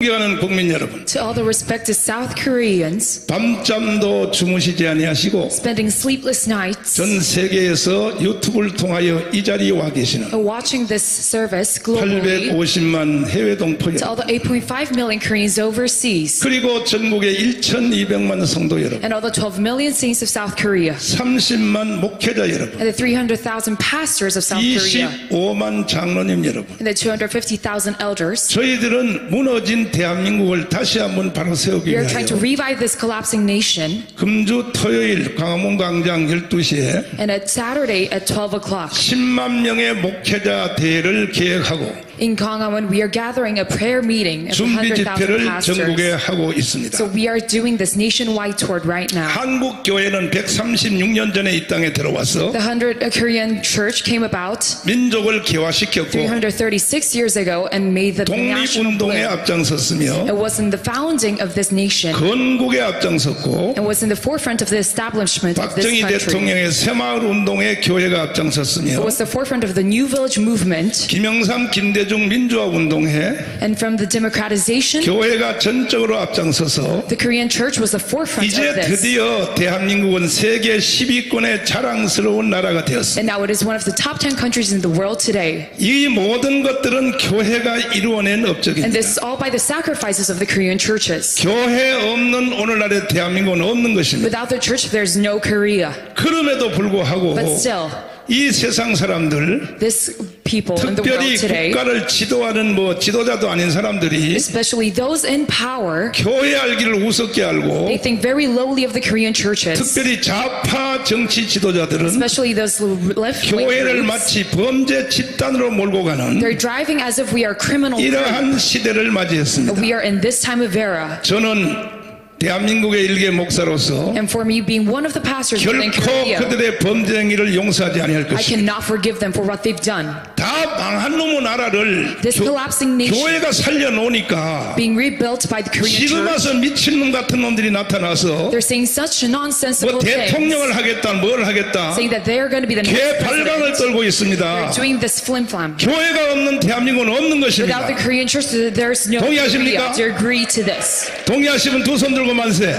존경하는 국민 여러분, To all the respected South Koreans 밤잠도 주무시지 아니하시고 spending sleepless nights 전 세계에서 유튜브를 통하여 이 자리에 와 계시는 watching this service globally, 850만 해외 동포 to all 여러분, the 8.5 million Koreans overseas, 그리고 전국의 1,200만 성도 여러분, and all the 12 million saints of South Korea, 30만 목회자 여러분, and the 300,000 pastors of South Korea, 25만 장로님 여러분, and the 250,000 elders. 저희들은 무너진 대한민국을 다시 한번 바로 세우기 We are trying to 위하여 revive this collapsing nation, 금주 토요일 광화문 광장 12시에 and at Saturday at 12 o'clock 10만 명의 목회자 대회를 계획하고 in Gangwon, we are gathering a prayer meeting of 준비 100,000 집회를 전국에 pastors. 하고 있습니다. So we are doing this nationwide tour right now. 한국 교회는 136년 전에 이 땅에 들어와서 The 100 Korean church came about 민족을 개화시켰고 336 years ago and made the national 독립운동에 plan. 앞장섰으며 It was in the founding of this nation 건국에 앞장섰고 and was in the forefront of the establishment of this 박정희 country. 대통령의 새마을 운동에 교회가 It 앞장섰으며 was the forefront of the New Village movement, 김영삼 김대중 민주화 운동에 and from the democratization, 교회가 전적으로 앞장서서 the Korean church was the forefront 이제 of this. 드디어 대한민국은 세계 10위권의 자랑스러운 나라가 되었습니다. And now it is one of the top 10 countries in the world today. 이 모든 것들은 교회가 이루어낸 And 업적입니다. this is all by the sacrifices of the Korean churches. 교회 없는 오늘날의 대한민국은 없는 것입니다. Without the church, there's no Korea. 그럼에도 불구하고 But still, 이 세상 사람들, this people in the 특별히 world today, 국가를 지도하는 지도자도 아닌 사람들이 especially those in power, 교회 알기를 우습게 알고 they think very lowly of the Korean churches, 특별히 좌파 정치 지도자들은 especially those left-wing 교회를 groups. 마치 범죄 집단으로 몰고 가는 They're driving as if we are criminal. 이러한 시대를 맞이했습니다. We are in this time of era. 저는 대한민국의 일개 목사로서 And for me, being one of the pastors within 결코 Korea, 그들의 범죄 행위를 용서하지 아니할 I 것입니다. cannot forgive them for what they've done. 다 망한 놈의 나라를 This collapsing nation 교회가 살려놓으니까 being rebuilt by the Korean 지금 church, 와서 미친놈 같은 놈들이 나타나서 they're saying such nonsensical things, 대통령을 하겠다 뭘 하겠다 saying that they are going to be the 개 next 발광을 president. 떨고 They're 있습니다. doing this flim-flam. 교회가 없는 대한민국은 없는 Without 것입니다. the Korean church, there's no 동의하십니까? Korea. Do you agree to this? 동의하시면 두 손 들고 만세.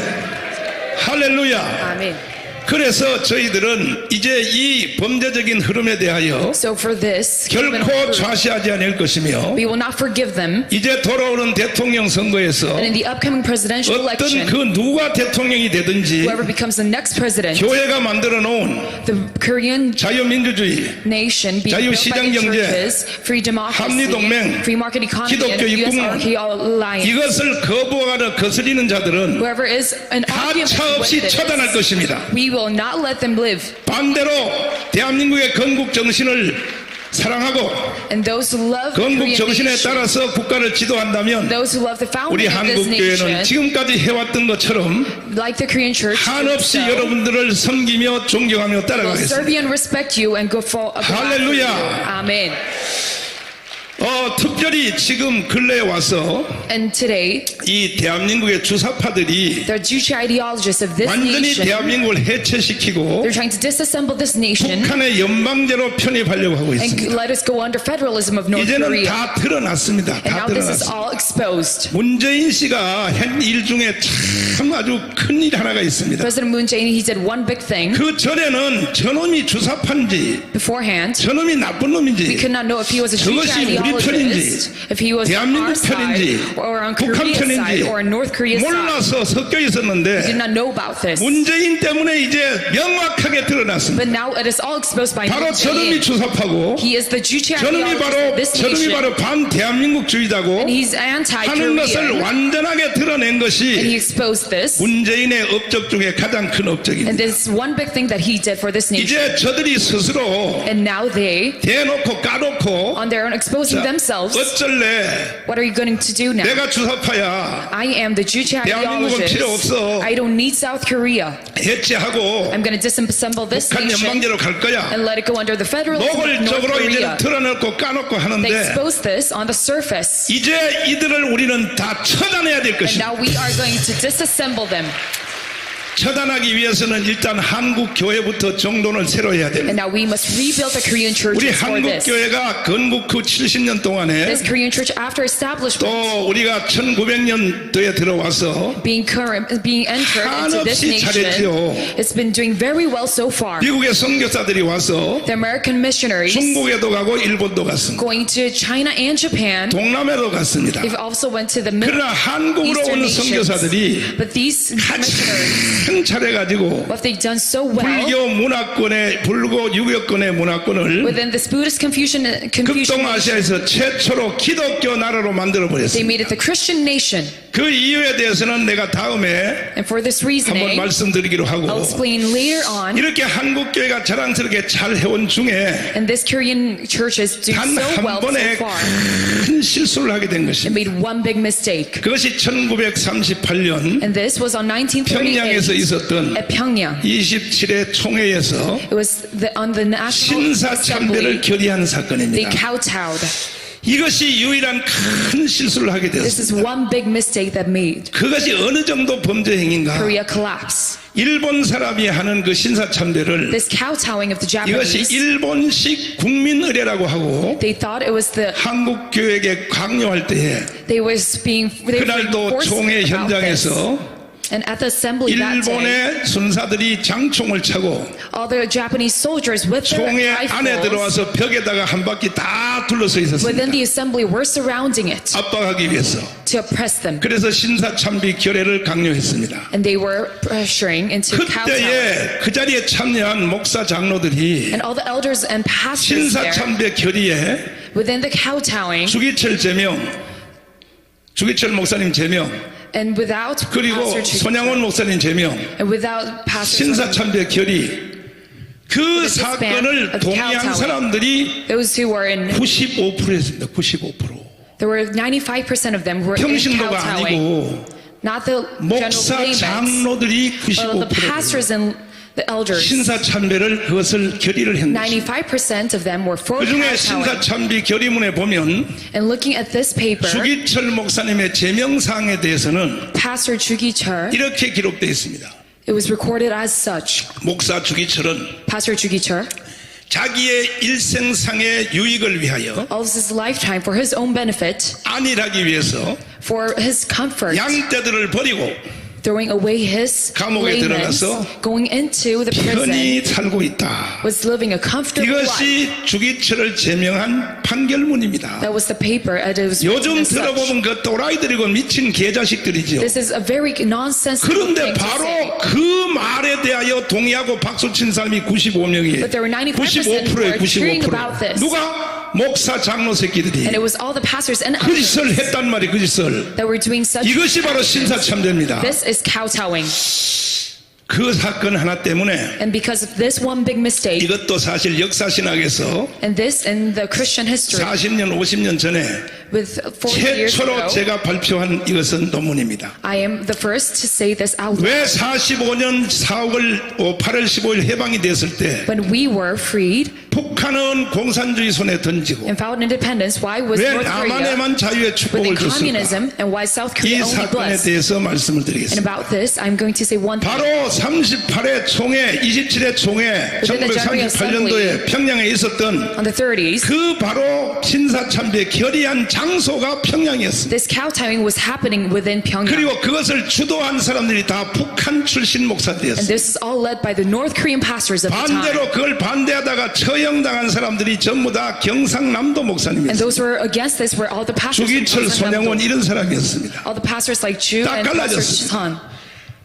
할렐루야. Amen. 그래서 저희들은 이제 이 범죄적인 흐름에 대하여 So for this, 결코 좌시하지 않을 것이며 we will not forgive them. 이제 돌아오는 대통령 선거에서 And in the upcoming presidential 어떤 election, 그 누가 대통령이 되든지 whoever becomes the next president, 교회가 만들어 놓은 the Korean 자유민주주의, nation being built by 자유시장 the 경제, churches, free democracy, 한미동맹, free market economy, and 기독교 the US 입국문, alliance. 이것을 거부하거나 거스리는 자들은 Whoever is an argument 가차 없이 with 처단할 this, 것입니다. we will not let them live. 반대로 대한민국의 건국 정신을 사랑하고 And those who love the 건국 Korean 정신에 nation, 따라서 국가를 지도한다면 those who love the 우리 founding of this 한국 교회는 nation, 지금까지 해왔던 것처럼 like the Korean church, 한없이 so, 여러분들을 섬기며 존경하며 will serve 따라가겠습니다. you and respect you and go for 할렐루야. Amen. 특별히 지금 근래에 와서 And today, 이 대한민국의 주사파들이 the Jewish ideologists of this 완전히 nation, 대한민국을 해체시키고 they're trying to disassemble this nation 북한의 연방제로 편입하려고 하고 and 있습니다. let us go under federalism of North 이제는 Korea. 다 드러났습니다. And 다 now this is 드러났습니다. all exposed. 문재인 씨가 한 일 중에 참 아주 큰 일 하나가 있습니다. President Moon Jae-in, he did one big thing 그 전에는 저놈이 주사파인지 beforehand. 저놈이 나쁜 We 놈인지 could not know if he was a Jewish 저것이 우리 ideologist, if he was on 대한민국 our side, 편인지 or on 북한 Korea's 편인지 side, or on North Korea's side. 몰라서 섞여 We did 있었는데 not know about this. 문재인 때문에 이제 명확하게 드러났습니다. But now it is all exposed by 바로 Moon 저놈이 Jae-in. 주사파고 He is the Jewish 저놈이 ideologist of this 저놈이 nation, 바로 반 대한민국주의자고 and he's 하는 것을 anti-Korean. 완전하게 드러낸 And he 것이 exposed this. 문재인의 업적 중에 가장 큰 And 업적입니다. this one big thing that he did for this nation. 이제 저들이 스스로 And now they, 대놓고 까놓고 on their own, exposing 자, themselves. 어쩔래 What are you going to do now? 내가 주사파야 I am the Jewish 대한민국은 필요 ideologist. 없어. I don't need South Korea. 해체하고 I'm going to disassemble this 북한 nation 연방제로 갈 거야. and let it go under the federalism of North 노골적으로 이제는 Korea. 드러내고 까놓고 They 하는데 expose this on the surface. 이제 이들을 우리는 다 처단해야 될 And 것이다. now we are going to disassemble them. 처단하기 위해서는 일단 한국 교회부터 정돈을 새로 해야 And 됩니다. now we must rebuild the Korean 우리 churches for 한국 this. 교회가 건국 후 70년 동안에 This Korean church, after establishment, 또 우리가 1900년도에 들어와서 being entered into this 한없이 nation, 잘했죠. it's been doing very well so far. 미국의 선교사들이 와서 The American missionaries 중국에도 가고 일본도 갔습니다. going to China and Japan, 동남아도 갔습니다. they've also went to the Middle 그러나 한국으로 Eastern 오는 nations. 선교사들이 But these missionaries, 큰 차례가지고 what they've done so well 불교 문화권의 불교 유교권의 문화권을 within this Buddhist Confucian 극동아시아에서 최초로 기독교 나라로 만들어 they 버렸습니다. made it the Christian nation. 그 이유에 대해서는 내가 다음에 And for this 한번 reasoning, 말씀드리기로 I'll 하고 explain later on. 이렇게 한국 교회가 자랑스럽게 잘 해온 중에 And this Korean church is doing 단 so 한 well so 번에 far. 큰 실수를 하게 된 It 것입니다. made one big mistake. 그것이 1938년 And this was on 평양에서 1938 있었던 at Pyongyang. 27회 총회에서 It was on the National 신사참배를 Assembly. 결의한 They 사건입니다. kowtowed. 이것이 유일한 큰 실수를 하게 This is 되었습니다. one big mistake that made 그것이 어느 정도 범죄 행위인가? Korea collapse. 일본 사람이 하는 그 신사참배를 This kowtowing of the 이것이 Japanese, 일본식 국민의례라고 하고 they thought it was the 한국 교회에게 강요할 때에 they were being 그날도 forced 총회 about this. 현장에서 And at the assembly that day, 일본의 순사들이 장총을 차고 all the Japanese soldiers with their 총회 안에 rifles 들어와서 벽에다가 한 바퀴 다 둘러서 within 있었습니다. the assembly were surrounding it 압박하기 위해서. to oppress them. 그래서 신사참배 결례를 강요했습니다. And they were pressuring into kowtowing. 그때에 그 자리에 참여한 목사 장로들이 And all the elders and pastors there, 신사참배 결의에 within the kowtowing, 주기철 제명, 주기철 목사님 제명, and without 그리고 Pastor Chief, 손양원 목사님 제명, and without Pastor, 신사참배 결의 그 사건을 동의한 사람들이 those who were in, 95%였습니다. 95%. there were 95% of them who were in 평신도가 kowtowing. 아니고 Not the general 목사 laymen, 장로들이 but the 95%. pastors and the elders. 신사참배를 그것을 결의를 했는 것입니다. 95% of them were for 그 중에 kowtowing. 신사참배 결의문에 보면 And looking at this paper, 주기철 목사님의 제명사항에 대해서는 Pastor Jugi-chul, 이렇게 기록되어 있습니다. it was recorded as such. 목사 주기철은 Pastor Jugi-chul, 자기의 일생상의 유익을 위하여 all of his lifetime for his own benefit, 안일하기 위해서 for his comfort, 양떼들을 버리고 throwing away his 감옥에 laymen, 들어가서 going into the prison, 편히 살고 있다. was living a comfortable life. 이것이 주기철을 제명한 판결문입니다. That was the paper, and it was 요즘 written as such. 들어보면 그 또라이들이고 미친 개자식들이죠. This is a very nonsensical 그런데 thing to say. 바로 그 말에 대하여 동의하고 박수 친 사람이 95명이에요. But there were 95% who 95%에 were agreeing about 95%. this. 누가? 목사 장로 새끼들이 And it was all the pastors and elders 그짓을 했단 말이 그짓을. that were doing such. 이것이 바로 신사참배입니다. This is kowtowing. 그 사건 하나 때문에 And because of this one big mistake, 이것도 사실 역사신학에서 and this in the Christian history, 40년 50년 전에 with 40 years 최초로 ago, 제가 발표한 이것은 논문입니다. I am the first to say this out loud. 왜 45년 8월 15일 해방이 됐을 때 When we were freed 북한은 공산주의 손에 던지고 and found independence, why was 왜 North Korea 남한에만 자유의 within 축복을 줬을까? communism and why South 이 Korea only 사건에 blessed? 대해서 말씀을 And 드리겠습니다. about this, I'm going to say one thing. 바로 38회 총회, 27회 총회, Within the General 1938년도에 평양에 있었던 On the 30s, 그 바로 신사참배 결의한 장소가 평양이었습니다. this kowtowing was happening within Pyongyang. 그리고 그것을 주도한 사람들이 다 북한 출신 And 목사들이었습니다. this is all led by the North Korean pastors at the time. 반대로 그걸 반대하다가 처형당한 사람들이 전부 다 경상남도 And 목사님이었습니다. those who were against this were all the pastors from 주기철, 손양원 Gyeongsang-namdo. 이런 사람이었습니다. All the pastors like Chu 다 and Pastor 갈라졌어요. Chun.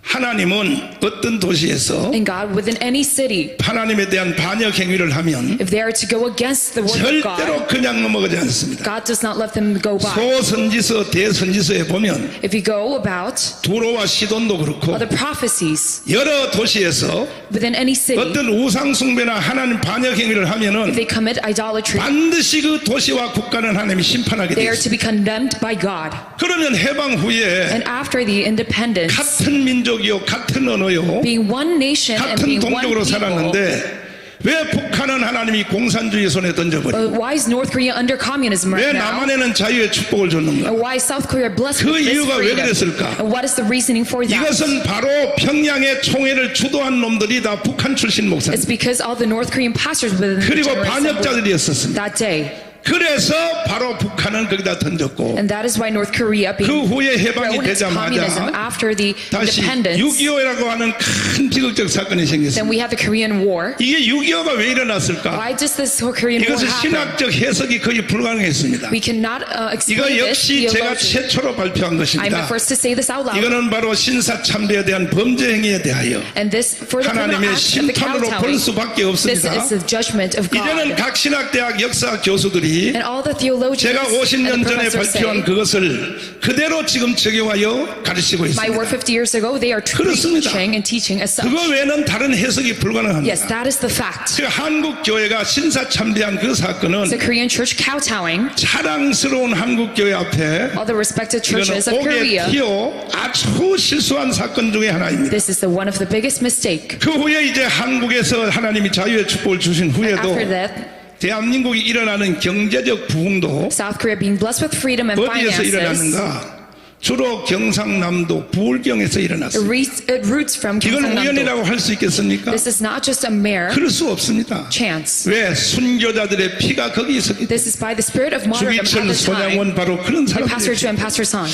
하나님은 어떤 도시에서 And God, within any city, 하나님에 대한 반역 행위를 하면 if they are to go against the word of God, 절대로 그냥 넘어가지 않습니다. God does not let them go by. 소선지서 대선지서에 보면 If you go about 두로와 시돈도 그렇고 other prophecies 여러 도시에서 within any city, 어떤 우상 숭배나 하나님 반역 행위를 if 하면은 they commit idolatry, 반드시 그 도시와 국가는 하나님이 심판하게 they 되어 are to 있습니다. be condemned by God. 그러면 해방 후에 And after the independence, 같은 민족이요 같은 언어요 being one nation and 같은 being one 동족으로 people, 살았는데 왜 북한은 하나님이 공산주의 손에 던져버려? Why is North Korea under communism 왜 right now? 남한에는 자유의 축복을 줬는가? Why is South Korea blessed 그 with this 이유가 왜 freedom? 그랬을까? And what is the reasoning for that? 이것은 바로 평양의 총회를 주도한 놈들이 다 북한 출신 목사들 It's because all the North Korean pastors within the 그리고 General Assembly 반역자들이었었습니다. that day. 그래서 바로 북한은 거기다 던졌고 And that is why North Korea being 그 후에 해방이 thrown into communism 되자마자 after the 다시 independence. 6.25라고 하는 큰 비극적 사건이 Then 생겼습니다. we had the Korean War. 이게 6.25가 왜 일어났을까? Why does this Korean War 이것은 happen? 신학적 해석이 거의 불가능했습니다. We cannot 이거 explain this 역시 제가 theologically. 최초로 발표한 I'm 것입니다. the first to say this out loud. 이거는 바로 신사참배에 대한 범죄 행위에 대하여 And this for the criminal 하나님의 act of the 심판으로 볼 kowtowing. 수밖에 This 없습니다. is the judgment of 이제는 God. 각 신학대학 역사 교수들이 And all the theologians 제가 and 50년 the 전에 professors 발표한 say, 그것을 그대로 지금 적용하여 가르치고 my word 있습니다. 50 years ago, they are 그렇습니다. preaching and teaching as such. 그거 외에는 다른 해석이 Yes, 불가능합니다. that is the fact. 그 한국 교회가 신사참배한 그 사건은 The Korean church kowtowing, 자랑스러운 한국 교회 앞에 all the respected 이거는 churches of 옥에 Korea, 튀어 아주 실수한 사건 중에 하나입니다. this is the one of the biggest mistake. 그 후에 이제 한국에서 하나님이 자유의 축복을 주신 후에도 After that, 대한민국이 일어나는 경제적 부흥도 South Korea being blessed with freedom and 어디에서 finances, 일어났는가? 주로 경상남도 부울경에서 일어났습니다. it roots from 이걸 Gyeongnam-do. 우연이라고 할 수 있겠습니까? This is not just a mere 그럴 수 없습니다. chance. 왜? 순교자들의 피가 거기 있었기 때문에. This is by the spirit of martyrdom at 주기철, the time. 손양원 바로 그런 And Pastor Chu 사람들이. and Pastor Son.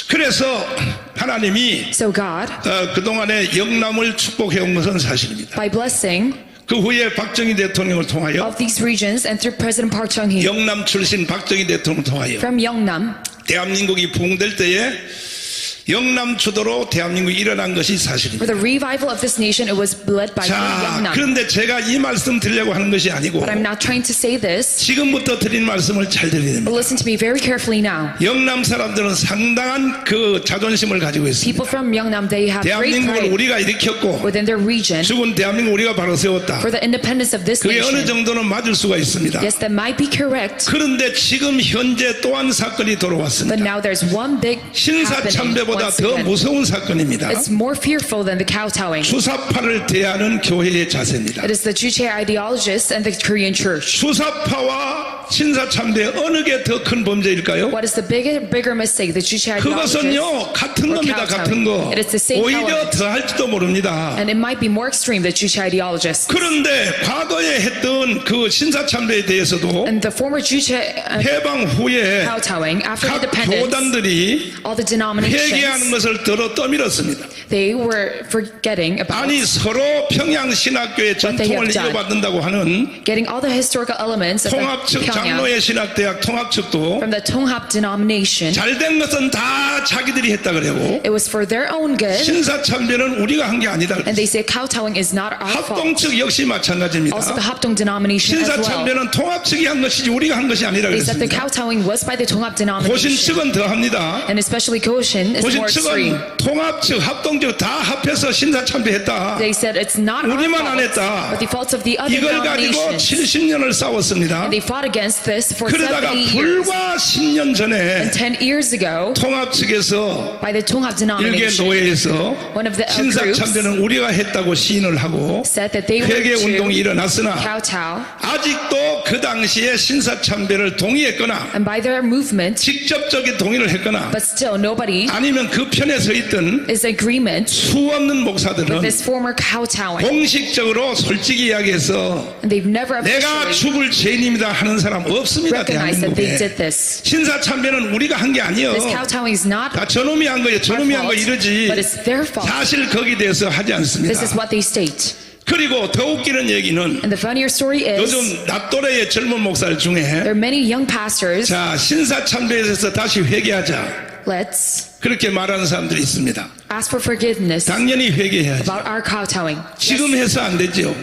그래서 하나님이 So God, 그동안에 영남을 축복해온 것은 사실입니다. by blessing 그 후에 박정희 대통령을 통하여 of these regions and through President Park Chung-hee 영남 출신 박정희 대통령을 통하여 from Yeongnam, 대한민국이 부흥될 때에 영남 주도로 대한민국이 일어난 것이 for 사실입니다. the revival of this nation, it was led by 자, Yeongnam. 그런데 제가 이 말씀 드리려고 하는 것이 아니고 But I'm not trying to say this, 지금부터 드린 말씀을 잘 들어야 됩니다. but listen to me very carefully now. 영남 사람들은 상당한 그 자존심을 가지고 있습니다. People from Yeongnam, they have great 대한민국을 pride 우리가 일으켰고 within their region 죽은 대한민국 우리가 바로 세웠다. for the independence of this 그게 어느 nation. 정도는 맞을 수가 있습니다. Yes, that might be correct, 그런데 지금 현재 또 한 사건이 but 돌아왔습니다. now there's one big happening 신사참배보다 once 더 again. 무서운 사건입니다. It's more fearful than the kowtowing. 수사파를 대하는 교회의 자세입니다. It is the Juche ideologists and the Korean church. 수사파와 신사참배 어느 게 더 큰 범죄일까요? What is the bigger mistake? The Juche ideologists 그것은요 같은 or 겁니다. 같은 kowtowing? 거. It is the same 오히려 element. 더 할지도 모릅니다. And it might be more extreme, the Juche ideologists. 그런데 과거에 했던 그 신사참배에 대해서도 And the former Juche 해방 후에 kowtowing, after 각 independence, 교단들이 all the 회개하는 denominations, 것을 들어 떠밀었습니다. they were forgetting about 아니 서로 평양 신학교의 전통을 have done. 이어받는다고 하는 getting all the historical elements of the 통합 측 Pyongyang 장로의 신학대학 통합 측도 from the Tonghap denomination. 잘된 것은 다 자기들이 했다 그러고 It was for their own good, 신사참배는 우리가 한 게 아니다. and they say kowtowing is not our 합동 fault. 측 역시 마찬가지입니다. Also, the Hapdong denomination as well. 신사참배는 통합 측이 한 것이지 우리가 한 것이 아니라 They said the 그랬습니다. kowtowing was by the Tonghap 고신 denomination, 측은 더 합니다. and especially Goshen is 고신 more extreme. 측은 통합 측, 합동 측 다 합해서 신사참배했다. They said it's not our 우리만 안 fault, 했다. but the faults of the other 이걸 가지고 denominations. 70년을 싸웠습니다. And they fought against this for 그러다가 70 years. 불과 10년 전에 And 10 years ago, 통합 측에서 by the Tonghap 일개 denomination, 노예에서 one of the groups 신사참배는 우리가 했다고 시인을 하고 said that they were 회개 운동이 to 일어났으나 kowtow, 아직도 그 당시에 신사참배를 동의했거나 and by their movement, 직접적인 동의를 했거나 but still nobody 아니면 그 편에 서 있던 is agreement 수없는 목사들은 with this former kowtowing. 공식적으로 솔직히 이야기해서 And they've never 내가 officially 죽을 죄인입니다 하는 사람 없습니다. recognized that they 대한민국에 did this. 신사참배는 우리가 한 게 아니에요. This kowtowing is not 다 저놈이 한 거예요. our 저놈이 한 거 fault, 이러지 but it's their fault. 사실 거기에 대해서 하지 않습니다. This is what they state. 그리고 더 웃기는 얘기는 And the funnier story is, 요즘 낮또래의 젊은 목사들 중에 there are many young pastors, 자 신사참배에서 다시 회개하자 let's 그렇게 말하는 사람들이 있습니다. ask for forgiveness 당연히 회개해야지. about our kowtowing. 지금 해서 안 되죠.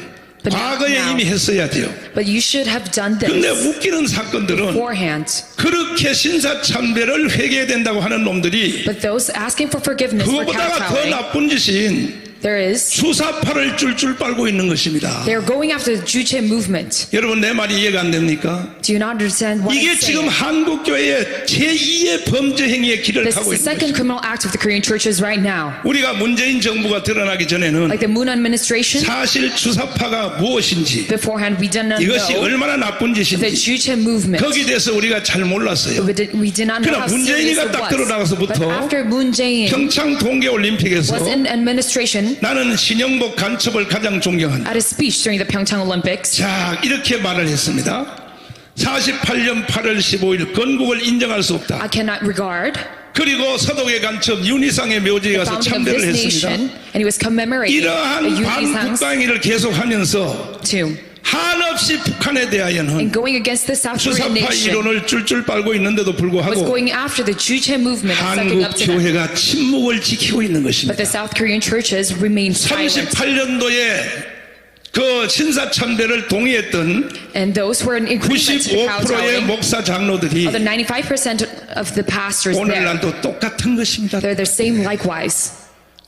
But 과거에 now. 이미 했어야죠. But you should have done 근데 this 웃기는 사건들은 beforehand. 그렇게 신사참배를 회개해야 된다고 하는 놈들이 But those asking for forgiveness for 그거보다가 더 kowtowing, 나쁜 짓인 there is, 주사파를 쫄쫄 빨고 있는 것입니다. they are going after the Juche movement. 여러분 내 말이 이해가 안 됩니까? Do you not understand what 이게 I'm 지금 saying? 한국교회의 제2의 범죄 행위의 길을 This 가고 is the 있는 second 것입니다. criminal act of the Korean churches right now. 우리가 문재인 정부가 드러나기 전에는 Like the Moon administration, 사실 주사파가 무엇인지 beforehand we did not 이것이 know 얼마나 나쁜 the 짓인지 Juche movement. 거기에 대해서 우리가 잘 몰랐어요. We did not know 그러나 how serious 문재인이가 it 딱 was. 들어나가서부터 But after Moon Jae-in 평창 동계올림픽에서 was in administration, 나는 신영복 간첩을 가장 존경한다. at a speech during the Pyeongchang Olympics, 자, 이렇게 말을 했습니다. 48년 8월 15일 건국을 인정할 수 없다. I cannot regard 그리고 서독의 간첩 윤희상의 묘지에 the 가서 founding of 참배를 this 했습니다. nation, and he was commemorating 이러한 the Yunisang's 반국방위를 계속하면서 tomb. 한없이 북한에 대하여는 And going against the South Korean 주사파 nation 이론을 줄줄 빨고 있는데도 was 불구하고 going after the Juche movement and sucking 한국 up to them. 교회가 침묵을 지키고 있는 But 것입니다. the South Korean churches remained silent. 38년도에 그 신사참배를 동의했던 And those who were in agreement to the 95%의 kowtowing, 목사 장로들이 of the 95% of the pastors there, 오늘날도 똑같은 것입니다. they're the same likewise.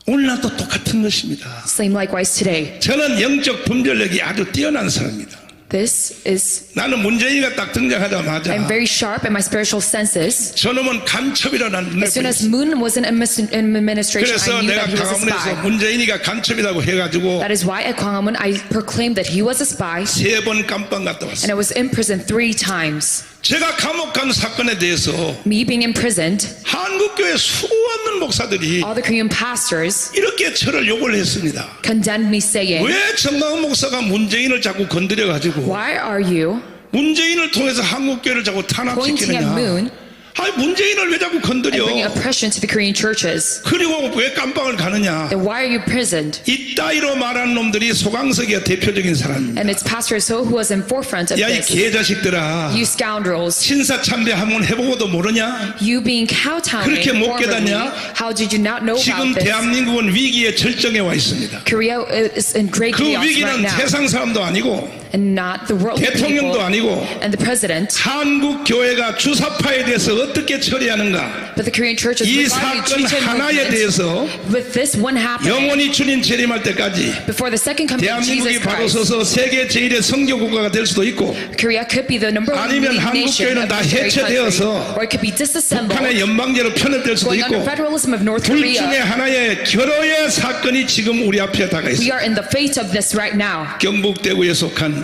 오늘날도 똑같은 것입니다. Same likewise today. 저는 영적 분별력이 아주 뛰어난 사람입니다. This is, 나는 문재인이가 딱 등장하자마자 I'm very sharp in my spiritual senses. 저놈은 간첩이라는 눈에 As soon as 보였어요. Moon was in administration, 그래서 I knew 내가 that he was a 강화문에서 spy. 문재인이가 간첩이라고 해가지고 That is why at Gwanghwamun I proclaimed that he was a spy, 3번 깜빵 갔다 and 왔어요. I was imprisoned 3 times. 제가 감옥 간 사건에 대해서 Me being imprisoned, 한국교회 수없는 목사들이 all the Korean pastors 이렇게 저를 욕을 했습니다. condemned me saying, 왜 정강훈 목사가 문재인을 자꾸 건드려가지고 why are you 문재인을 통해서 한국교회를 자꾸 pointing at 탄압시키느냐. Moon 아니 문재인을 왜 자꾸 and 건드려. bringing oppression to the Korean churches? 그리고 왜 깜빵을 가느냐. Then why are you imprisoned? 이따위로 말한 놈들이 소강석이야 대표적인 사람입니다. And it's Pastor So who was in forefront of 야 이 this. 개자식들아, You scoundrels, 신사참배 한번 해보고도 모르냐. you being kowtowing 그렇게 못 formerly, 깨닫냐? how did you not know 지금 about this? 대한민국은 위기의 절정에 와 있습니다. Korea is in great 그 chaos right 위기는 now, 세상 사람도 아니고 and not the world 대통령도 people 아니고 and the president, 한국 교회가 주사파에 대해서 어떻게 처리하는가. but the Korean churches 이 regarding 사건 Juche 하나에 movement. 대해서 With this one happening, 영원히 주님 재림할 때까지 before the second coming of 대한민국이 Jesus 바로 Christ, 서서 세계 제1의 선교 국가가 될 수도 있고 Korea could be the number one 아니면 leading 한국 nation 교회는 of 다 the country, 해체되어서 or it could be disassembled, 북한의 연방제로 편입될 수도 going under 있고 federalism of North 둘 중에 Korea. 하나의 결호의 사건이 지금 우리 앞에 다가 We 있습니다. are in the fate of this right now. 경북대구에 속한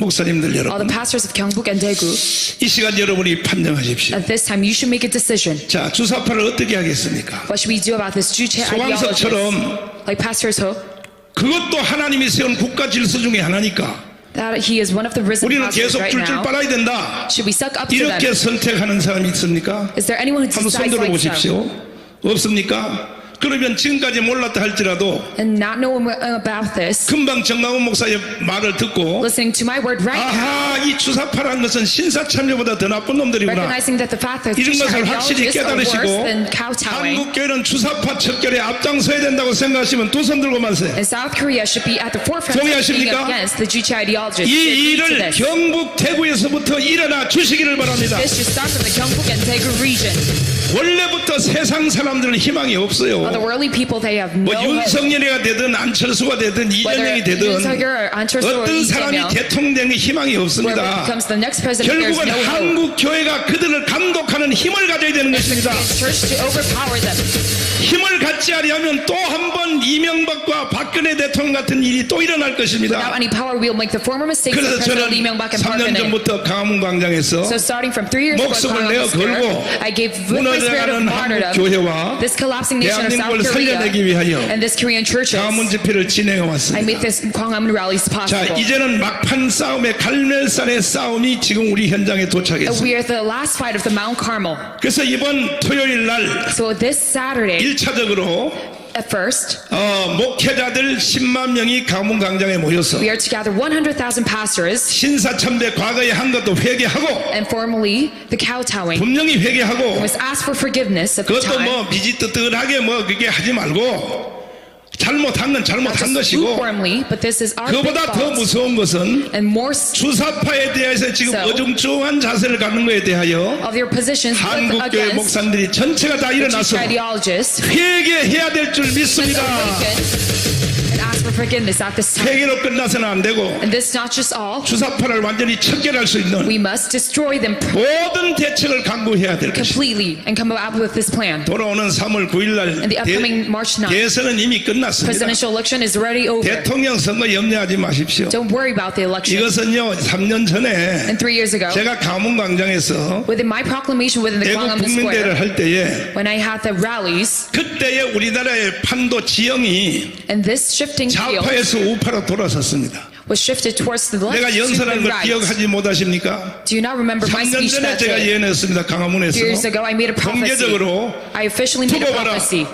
목사님들 All 여러분, the pastors of Gyeongbuk and Daegu, 이 시간 여러분이 판정하십시오. at this time you should make a decision. 자, 주사파를 어떻게 하겠습니까? What should we do about this Juche ideology? 소강석처럼 Like Pastor So, 그것도 하나님이 세운 국가 질서 중에 하나니까 that he is one of the risen 우리는 pastors 계속 right 줄줄 now. 빨아야 된다. Should we suck up to 이렇게 them? 선택하는 사람이 있습니까? Is there anyone who 한번 decides 손들어 like so? 보십시오. 없습니까? 그러면 지금까지 몰랐다 할지라도 And not knowing about this, 금방 정강훈 목사의 말을 듣고 listening to my word right now, 아하, 이 주사파라는 것은 신사참여보다 더 나쁜 놈들이구나. recognizing that the fact that 이런 Juche 것을 확실히 ideologists are worse 깨달으시고 than kowtowing, 한국교회는 주사파 척결에 앞장서야 된다고 생각하시면 두 손 들고 만세. and South Korea should be at the forefront of speaking 동의하십니까? against the Juche ideologists. 이 Should agree to 일을 this. 경북 대구에서부터 일어나 주시기를 바랍니다. This should start from the Gyeongbuk and Daegu region. 원래부터 세상 사람들은 희망이 없어요. The worldly people, they have 뭐 no hope. 윤석열이가 되든 안철수가 되든 Whether 이재명이 되든 Yoon Suk-yeol or Ahn Cheol-soo or 어떤 Lee 사람이 Jae-myung, 대통령의 희망이 whoever 없습니다. becomes the next president, there's 결국은 no hope. 한국 교회가 그들을 감독하는 힘을 가져야 되는 것입니다. The church to overpower them. 힘을 갖지 않으면 또 한 번 이명박과 박근혜 대통령 같은 일이 또 일어날 Without 것입니다. any power, we will make the former mistakes of 그래서 President 저는 Lee Myung-bak and 3년 Park Geun-hye. 전부터 강화문 광장에서 So starting from 3 years ago, 목숨을 내어 걸고 I gave with my spirit of 무너져가는 한국 martyrdom 교회와 this collapsing nation of South 대한민국을 살려내기 위하여 Korea and this Korean churches. 강화문 집회를 진행해 I 왔습니다. made this Gwanghwamun rallies 자, possible. 이제는 막판 싸움의 갈멜산의 싸움이 지금 우리 현장에 도착했습니다. We are at the last fight of the Mount Carmel. 그래서 이번 토요일 날 So this Saturday, 1차적으로 at first, 목회자들 10만 명이 강문 광장에 모여서 we are to gather 100,000 pastors 신사참배 과거에 한 것도 회개하고 and formally the kowtowing. 분명히 회개하고 Was asked for forgiveness at the 그것도 time. 뭐 비지뜨뜨하게 뭐 그게 하지 말고 잘못한 건 not 잘못한 just 것이고 lukewarmly, but this is our big 그보다 더 fault. 무서운 것은 And more 주사파에 대해서 지금 So- 어중쩡한 자세를 갖는 것에 대하여 of your positions with 한국교회 against 목사님들이 전체가 다 the 일어나서 Jewish ideologists 회개해야 될 줄 and 믿습니다. awaken and ask for forgiveness at this time. 회개로 끝나서는 안 되고 And this is not just all. 주사파를 완전히 척결할 수 있는 We must destroy them 모든 대책을 강구해야 될 것입니다. completely and come up with this plan. 돌아오는 3월 9일 날 And the upcoming March 9th, 대선은 이미 끝났습니다. presidential election is already over. 대통령 선거 염려하지 마십시오. Don't worry about the election. 이것은요 3년 전에 And 3 years ago, 제가 가문광장에서 within my proclamation within the 대구 Gwanghwamun 국민대회를 Square, 할 때에 when I had the rallies, 그때의 우리나라의 판도 지형이 and this shifting field 좌파에서 우파로 돌아섰습니다. was shifted towards the left 내가 to 연설한 the 걸 right. 기억하지 못하십니까? Do you not remember my 3년 speech 전에 that 제가 day? 예언했습니다. 2 강화문에서 years ago, I made a prophecy. 공개적으로 I officially made a 두고 봐라. prophecy.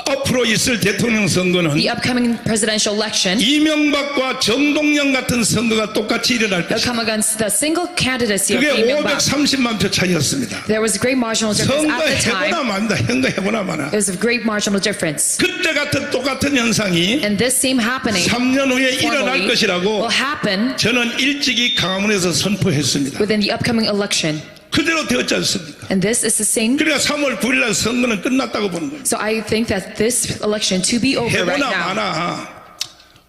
앞으로 있을 대통령 선거는 The upcoming presidential election 이명박과 정동영 같은 선거가 똑같이 일어날 will 것이다. come against the single candidacy of 그게 Lee Myung-bak. 530만 표 차이였습니다. There was a great marginal difference 선거 at the time. 해보나 만다. 선거 해보나 마나. It was a great marginal difference. 그때 같은 똑같은 현상이 And this same happening 3년 후에 일어날 formally 것이라고 will happen 저는 일찍이 강화문에서 선포했습니다. within the upcoming election. 그대로 되었지 않습니까? And this is the same. 그러니까 3월 9일 날 선거는 끝났다고 보는 거예요. So I think that this election to be over right 해보나 now 마나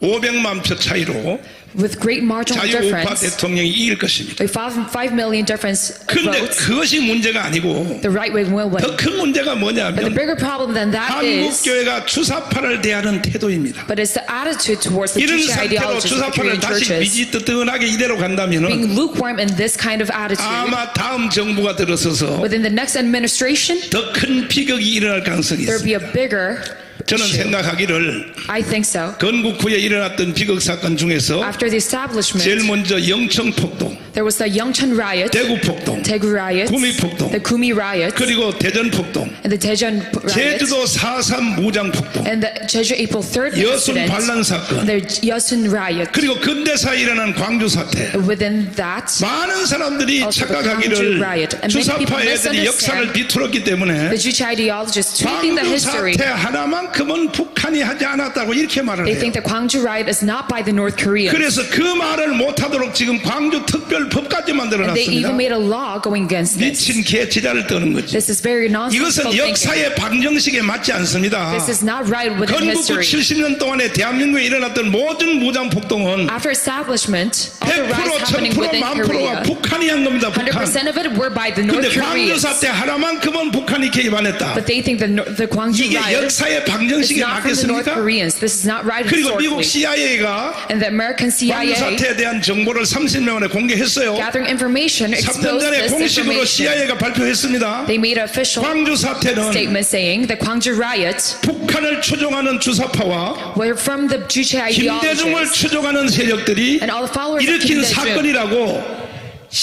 500만 표 차이로 with great marginal 자유우파 difference, 대통령이 이길 것입니다. a 5 million difference of 근데 votes, 그것이 문제가 아니고 the right wing will win. 더 큰 문제가 But the 뭐냐면 bigger problem than that is, 한국교회가 주사파를 대하는 태도입니다. but it's the attitude towards the 이런 Jewish 상태로 ideologies of the 주사파를 Korean 다시 churches. 미지뜨뜨하게 이대로 간다면 Being lukewarm in this kind of attitude, 아마 다음 정부가 들어서서 within the next administration, 더 큰 비극이 일어날 가능성이 there will be 있습니다. a bigger 저는 issue. 생각하기를 I think so. 건국 후에 일어났던 비극 사건 중에서 After the establishment, 제일 먼저 영청 폭동, there was the Yeongcheon riot, 대구 폭동, Daegu riot, 구미 폭동, the Kumi riot, 그리고 대전 폭동, and the Daejeon riot, 제주도 4.3 무장 폭동, and the Jeju April 3rd 여순 incident, 반란 사건, the Yeosun riot. 그리고 근대사에 일어난 광주 사태. Within that, 많은 사람들이 Also the 착각하기를 Gwangju riot. And many 주사파 people 애들이 역사를 misunderstand 비틀었기 때문에 the Jewish ideologists tweaking the 광주 history. 사태 하나만큼은 북한이 하지 않았다고 이렇게 말을 They 해요. think the Gwangju riot is not by the North Koreans. 그래서 그 말을 못하도록 지금 광주 특별법까지 And they even 만들어놨습니다. made a law going against this. 미친 개 지랄을 떠는 거지. This is very 이것은 nonsensical thinking. 역사의 방정식에 맞지 않습니다. This is not right within 건국 후 history. 70년 동안에 대한민국에 일어났던 모든 무장 폭동은 After establishment, all the 100% riots happening 1000% within 만프로가 Korea, 북한이 한 겁니다. 북한. 100% of it were by the 근데 North 광주 Koreans. 사태 하나만큼은 북한이 개입안했다. But they think the Gwangju 이게 riot 역사의 is 방정식에 not from the North 맞겠습니까? Koreans. This is not right 그리고 미국 historically. CIA가 And the American 광주 CIA 사태에 대한 정보를 30년 만에 공개했어요. gathering information 3년 exposed 전에 this 공식으로 information. CIA가 발표했습니다. They made an official 광주 사태는 statement saying the Gwangju riot 북한을 추종하는 주사파와 were from the Juche 김대중을 ideologies 추종하는 세력들이 and all the followers of 일으킨 Kim Dae-jung. 사건이라고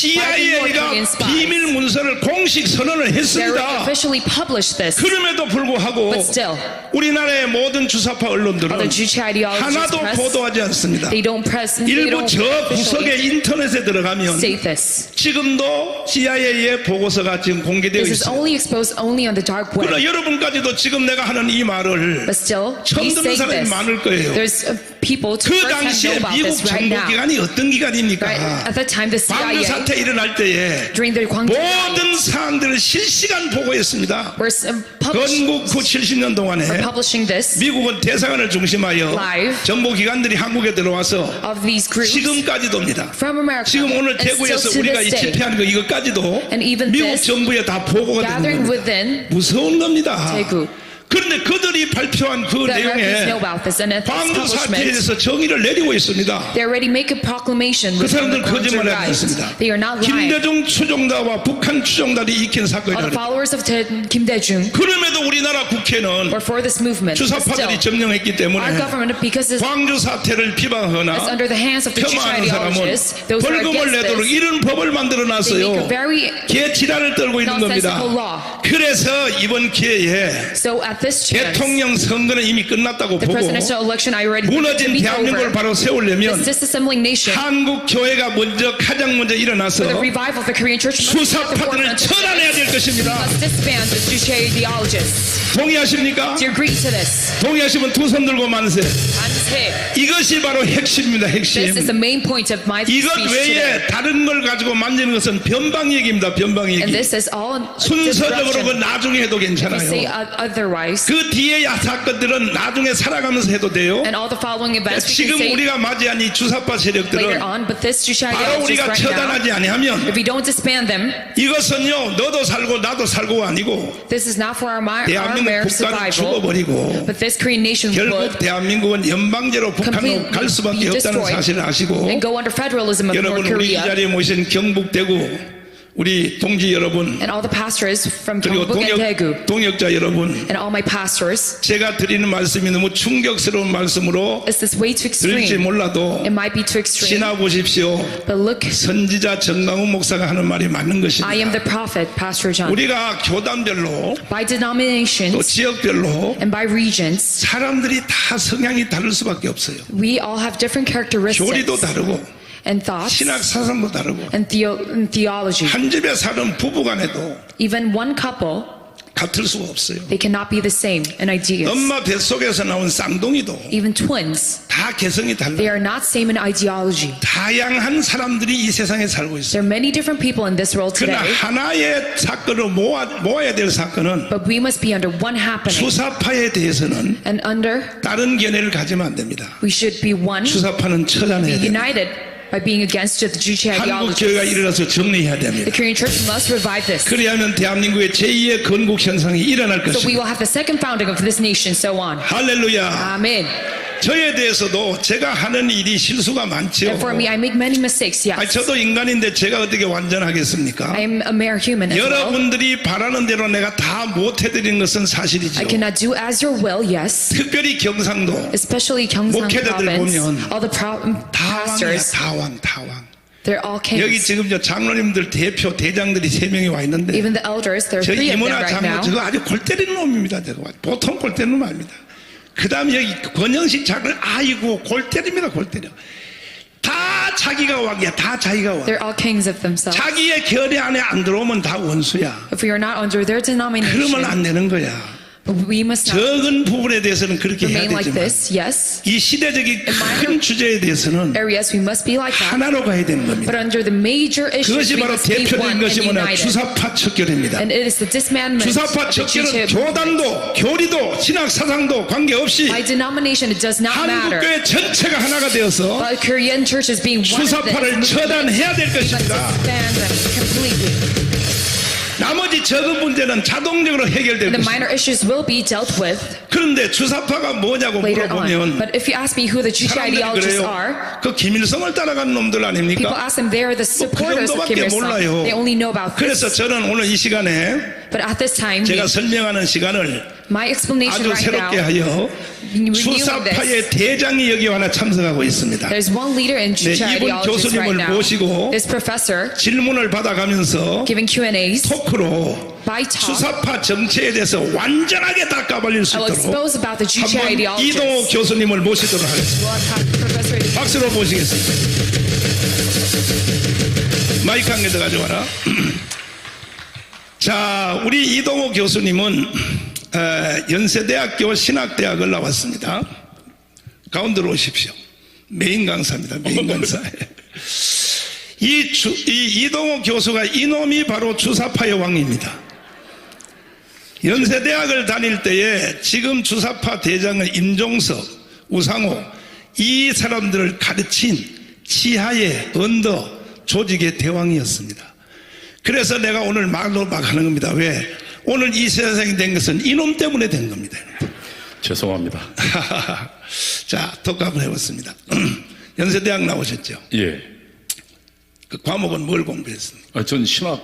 CIA가 비밀 문서를 공식 선언을 They 했습니다. officially published this. 그럼에도 불구하고 But still, 우리나라의 모든 주사파 all 언론들은 the Juche ideologies 하나도 press, 보도하지 않습니다. they don't press, they 일부 don't 저 officially 구석의 인터넷에 들어가면 state this. 지금도 CIA의 보고서가 지금 공개되어 This is 있습니다. only exposed only on the dark web. 그러나 여러분까지도 지금 내가 하는 이 말을 But still, 처음 we 듣는 say 사람이 this. 많을 거예요. There's people to 그 first hand know 당시에 about 미국 this right now. 정보기관이 어떤 기관입니까? Right? At that time, the 광주 CIA, 사태 일어날 때에 during the Gwangju riot, 모든 사안들을 실시간 보고했습니다. were 건국 후 70년 동안에 publishing this 미국은 대사관을 중심하여 Live. 정보기관들이 한국에 들어와서 of these groups 지금까지도입니다. from America. 지금 오늘 And still 대구에서 to 우리가 이 this day, 집회하는 거 이것까지도 And even 미국 this 정부에 다 보고가 되는 gathering 겁니다. within 무서운 겁니다. 대구. 그런데 그들이 발표한 그 The Americans 내용에 know about this, and at this 광주 사태에 establishment, 대해서 정의를 내리고 있습니다. they already make a proclamation 그 within 사람들 the Gwangju 거짓말하지 riot. 않습니다. They are not lying. 김대중 추종자와 북한 추종자들이 익힌 All the 사건이라고. followers of Kim Dae-jung 그럼에도 우리나라 국회는 were for this movement. But 주사파들이 still, 점령했기 때문에 our government, because it's 광주 사태를 비방하거나 under the hands of the Jewish 폄하하는 사람은 ideologists, those who are 벌금을 against 내도록 this, 이런 법을 만들어 they make a 놨어요. very 개 지랄을 떨고 있는 겁니다. nonsensical law. 그래서 이번 기회에 So at this first chance. 대통령 선거는 이미 끝났다고 The 보고 presidential election I already 무너진 to be 대한민국을 over. 바로 세우려면 This disassembling nation, 한국 교회가 가장 먼저 일어나서 for the revival of the Korean church, must be at the 수사파들을 forefront. 처단해야 될 것입니다. Must disband the Juche ideologists. 동의하십니까? Do you agree to this? 동의하시면 두 손 들고 만세. Unhit. 이것이 바로 핵심입니다. 핵심. This is the main point of my 이것 speech today. 외에 다른 걸 가지고 만지는 것은 변방 얘기입니다. 변방 얘기. And this is all 순서적으로 그 disruption. 나중에 해도 If you say 괜찮아요. otherwise, 그 뒤에 사건들은 나중에 살아가면서 해도 돼요. and all the following events we 지금 can say 우리가 맞이한 이 주사파 later 세력들은 on, but this Juche 바로 ideologists 우리가 right now, 처단하지 아니하면 if we don't disband them, 이것은요 너도 살고 나도 살고가 아니고 this is not for our 대한민국 mere 국가를 survival, 죽어버리고 but this Korean nation 결국 would 대한민국은 연방제로 북한으로 completely 갈 수밖에 be 없다는 destroyed 사실을 아시고 and go under federalism of 여러분 North 우리 이 Korea. 자리에 모신 경북 대구 우리 동지 여러분 And all the pastors from 그리고 Gyeongbuk and Daegu, 동역자 여러분 and all my pastors, 제가 드리는 말씀이 너무 충격스러운 말씀으로 is this way too 들릴지 extreme? 몰라도 It might be too extreme, 지나 보십시오. but look, 선지자 정강훈 목사가 하는 말이 맞는 I am 것입니다. the prophet, Pastor John. 우리가 교단별로 By 또 denominations 지역별로 and by regions, 사람들이 다 성향이 다를 수밖에 없어요. we all have different characteristics 교리도 다르고 and thoughts 신학 사상도 다르고 and theology. 한 집에 사는 부부간에도 Even one couple, 같을 수가 없어요. they cannot be the same in ideas. 엄마 뱃속에서 나온 쌍둥이도 Even twins, 다 개성이 they 달라요. are not same in ideology. 다양한 사람들이 이 세상에 살고 There 있어요. are many different people in this world 그러나 today, 하나의 사건을 모아야 될 사건은 but we must be under one happening. 주사파에 대해서는 And under, 다른 견해를 가지면 안 됩니다. we should be one, 주사파는 be 처단해야 됩니다. united by being against the Juche 한국 ideology. 교회가 일어나서 정리해야 The 됩니다. Korean church must revive this. 그래야만 대한민국의 제2의 건국 현상이 일어날 So we 것입니다. will have the second founding of this nation, so on. 할렐루야. Amen. 저에 대해서도 제가 하는 일이 실수가 많죠. And for me, I make many mistakes, yes. 저도 인간인데 제가 어떻게 완전하겠습니까? I am a mere human as well. 여러분들이 바라는 대로 내가 다 못해드린 것은 사실이죠. I cannot do as your will, yes. 특별히 경상도 Especially Gyeongsang 목회자들 province, 보면 all the 다왕이야. pastors, 다왕. they're all 여기 kings. 지금 저 장로님들 대표 대장들이 3명이 와 있는데 Even the elders, there are 저 3 of them 이문화 right 장로 now. 저거 아주 골 때리는 놈입니다. 저거 보통 골 때리는 놈 아닙니다. 그 다음에 여기 권영식 장로 아이고 골 때립니다. 골 때려. 다 자기가 왕이야. 다 자기가 왕. They're all kings of themselves. 자기의 결의 안에 안 들어오면 다 원수야. If we are not under their denomination, 그러면 안 되는 거야. we must not 적은 부분에 대해서는 그렇게 해야 remain like 되지만 this, yes. 이 시대적인 큰 주제에 대해서는 Areas we must be like that. 하나로 가야 되는 겁니다. But under the major issues, 그것이 we 바로 must be 대표적인 one and 것이 뭐냐 united. 주사파 척결입니다. And it is the dismantlement 주사파 of the 척결은 Juche. 교단도 교리도 신학 사상도 관계없이 By denomination, it does not matter. 한국교회 전체가 하나가 되어서 But Korean churches being one of 주사파를 this, 처단해야 될 we must 것입니다. disband them completely. 나머지 적은 문제는 자동적으로 해결될 The 것입니다. minor issues will be dealt with 그런데 주사파가 뭐냐고 later on. 물어보면 But if you ask me who the Juche 사람들이 ideologists 그래요. are, 그 김일성을 따라간 놈들 people 아닙니까? ask them they are the supporters of Kim 정도밖에 Il-sung. 몰라요. They only know about 그래서 this. 저는 오늘 이 시간에 But at this time, 제가 설명하는 시간을 my explanation 아주 right now, 새롭게 하여 reviewing this, 주사파의 대장이 여기 하나 참석하고 있습니다. there's one leader in Juche 네, 이분 ideologists right 교수님을 now. 모시고 This professor 질문을 받아가면서 giving Q&As 토크로 by talk. 주사파 정체에 대해서 완전하게 다 까발릴 수 I'll 있도록 expose about the Juche 한번 ideologists. 이동욱 교수님을 모시도록 하겠습니다. We'll have Professor 박수로 모시겠습니다. 마이크 한 개 더 가져와라. 자, 우리 이동욱 교수님은 연세대학교 신학대학을 나왔습니다. 가운데로 오십시오. 메인 강사입니다. 메인 강사. 이동욱 교수가 이놈이 바로 주사파의 왕입니다. 연세대학을 다닐 때에 지금 주사파 대장은 임종석, 우상호 이 사람들을 가르친 지하의 언더 조직의 대왕이었습니다. 그래서 내가 오늘 말로 막 하는 겁니다. 왜? 오늘 이 세상이 된 것은 이놈 때문에 된 겁니다. 죄송합니다. 자, 토크 한번 해봤습니다. 연세대학 나오셨죠? 예. 그 과목은 뭘 공부했습니까? 전 신학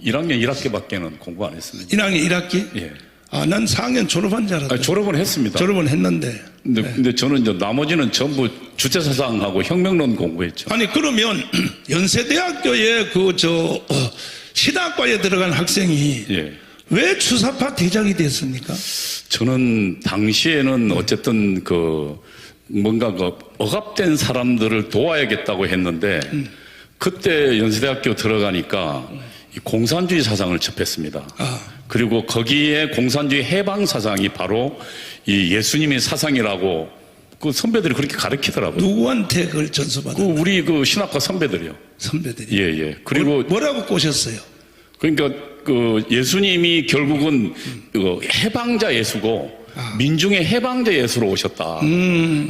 1학년 1학기밖에는 공부 안 했습니다. 1학년 1학기? 예. 아, 난 4학년 졸업한 줄 알았다. 졸업은 했습니다. 졸업은 했는데. 근데 저는 이제 나머지는 전부 주체사상하고 혁명론 공부했죠. 아니, 그러면 연세대학교에 신학과에 들어간 학생이 예. 왜 주사파 대장이 됐습니까? 저는 당시에는 어쨌든 뭔가 억압된 사람들을 도와야겠다고 했는데 그때 연세대학교 들어가니까 이 공산주의 사상을 접했습니다. 그리고 거기에 공산주의 해방 사상이 바로 이 예수님의 사상이라고 그 선배들이 그렇게 가르치더라고요. 누구한테 그걸 그 전수받았나요? 우리 그 신학과 선배들이요. 선배들이. 예. 그리고 뭐라고 꼬셨어요? 그러니까 그 예수님이 결국은 그 해방자 예수고 민중의 해방자 예수로 오셨다.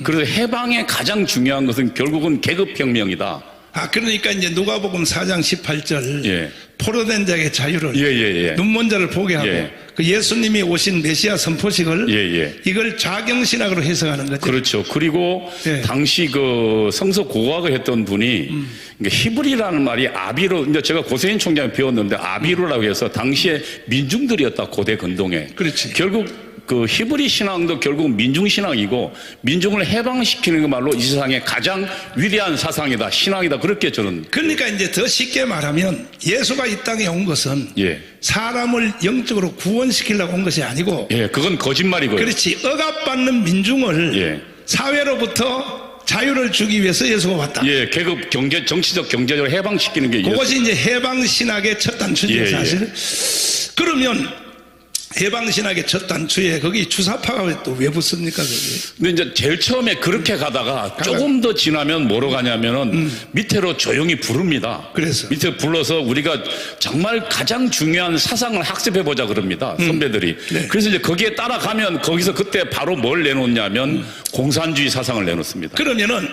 그래서 해방의 가장 중요한 것은 결국은 계급혁명이다. 그러니까 이제 누가복음 4장 18절 예. 포로된 자에게 자유를 예. 눈먼 자를 보게 하고 예. 그 예수님이 오신 메시아 선포식을 예. 이걸 좌경신학으로 해석하는 거죠. 그렇죠. 그리고 예. 당시 그 성서 고고학을 했던 분이 그러니까 히브리라는 말이 아비로, 이제 제가 고세인 총장이 배웠는데 아비로라고 해서 당시에 민중들이었다, 고대 근동에. 그렇지. 결국 그 히브리 신앙도 결국 민중 신앙이고 민중을 해방시키는 그 말로 이 세상의 가장 위대한 사상이다, 신앙이다, 그렇게 저는. 그러니까 이제 더 쉽게 말하면 예수가 이 땅에 온 것은 예. 사람을 영적으로 구원시키려고 온 것이 아니고 예, 그건 거짓말이고요. 그렇지, 억압받는 민중을 예. 사회로부터 자유를 주기 위해서 예수가 왔다. 예, 계급 경제, 정치적, 경제적으로 해방시키는 게 그것이 이제 해방신학의 첫 단추죠, 예, 사실. 그러면 해방신학의 첫 단추에 거기 주사파가 또 왜 붙습니까, 거기? 근데 이제 제일 처음에 그렇게 가다가 조금 더 지나면 뭐로 가냐면은 밑으로 조용히 부릅니다. 그래서? 밑에 불러서 우리가 정말 가장 중요한 사상을 학습해보자 그럽니다. 선배들이. 네. 그래서 이제 거기에 따라가면 거기서 그때 바로 뭘 내놓냐면 공산주의 사상을 내놓습니다. 그러면은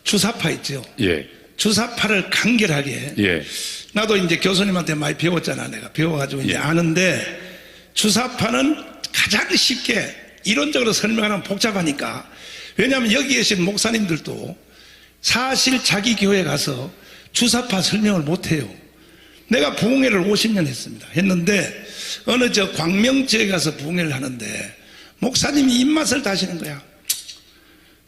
주사파 있죠. 예. 주사파를 간결하게. 예. 나도 이제 교수님한테 많이 배웠잖아, 내가. 배워가지고 이제 예. 아는데 주사파는 가장 쉽게 이론적으로 설명하면 복잡하니까. 왜냐하면 여기 계신 목사님들도 사실 자기 교회 가서 주사파 설명을 못해요. 내가 부흥회를 50년 했습니다. 했는데 어느 저 광명 지역에 가서 부흥회를 하는데 목사님이 입맛을 다시는 거야.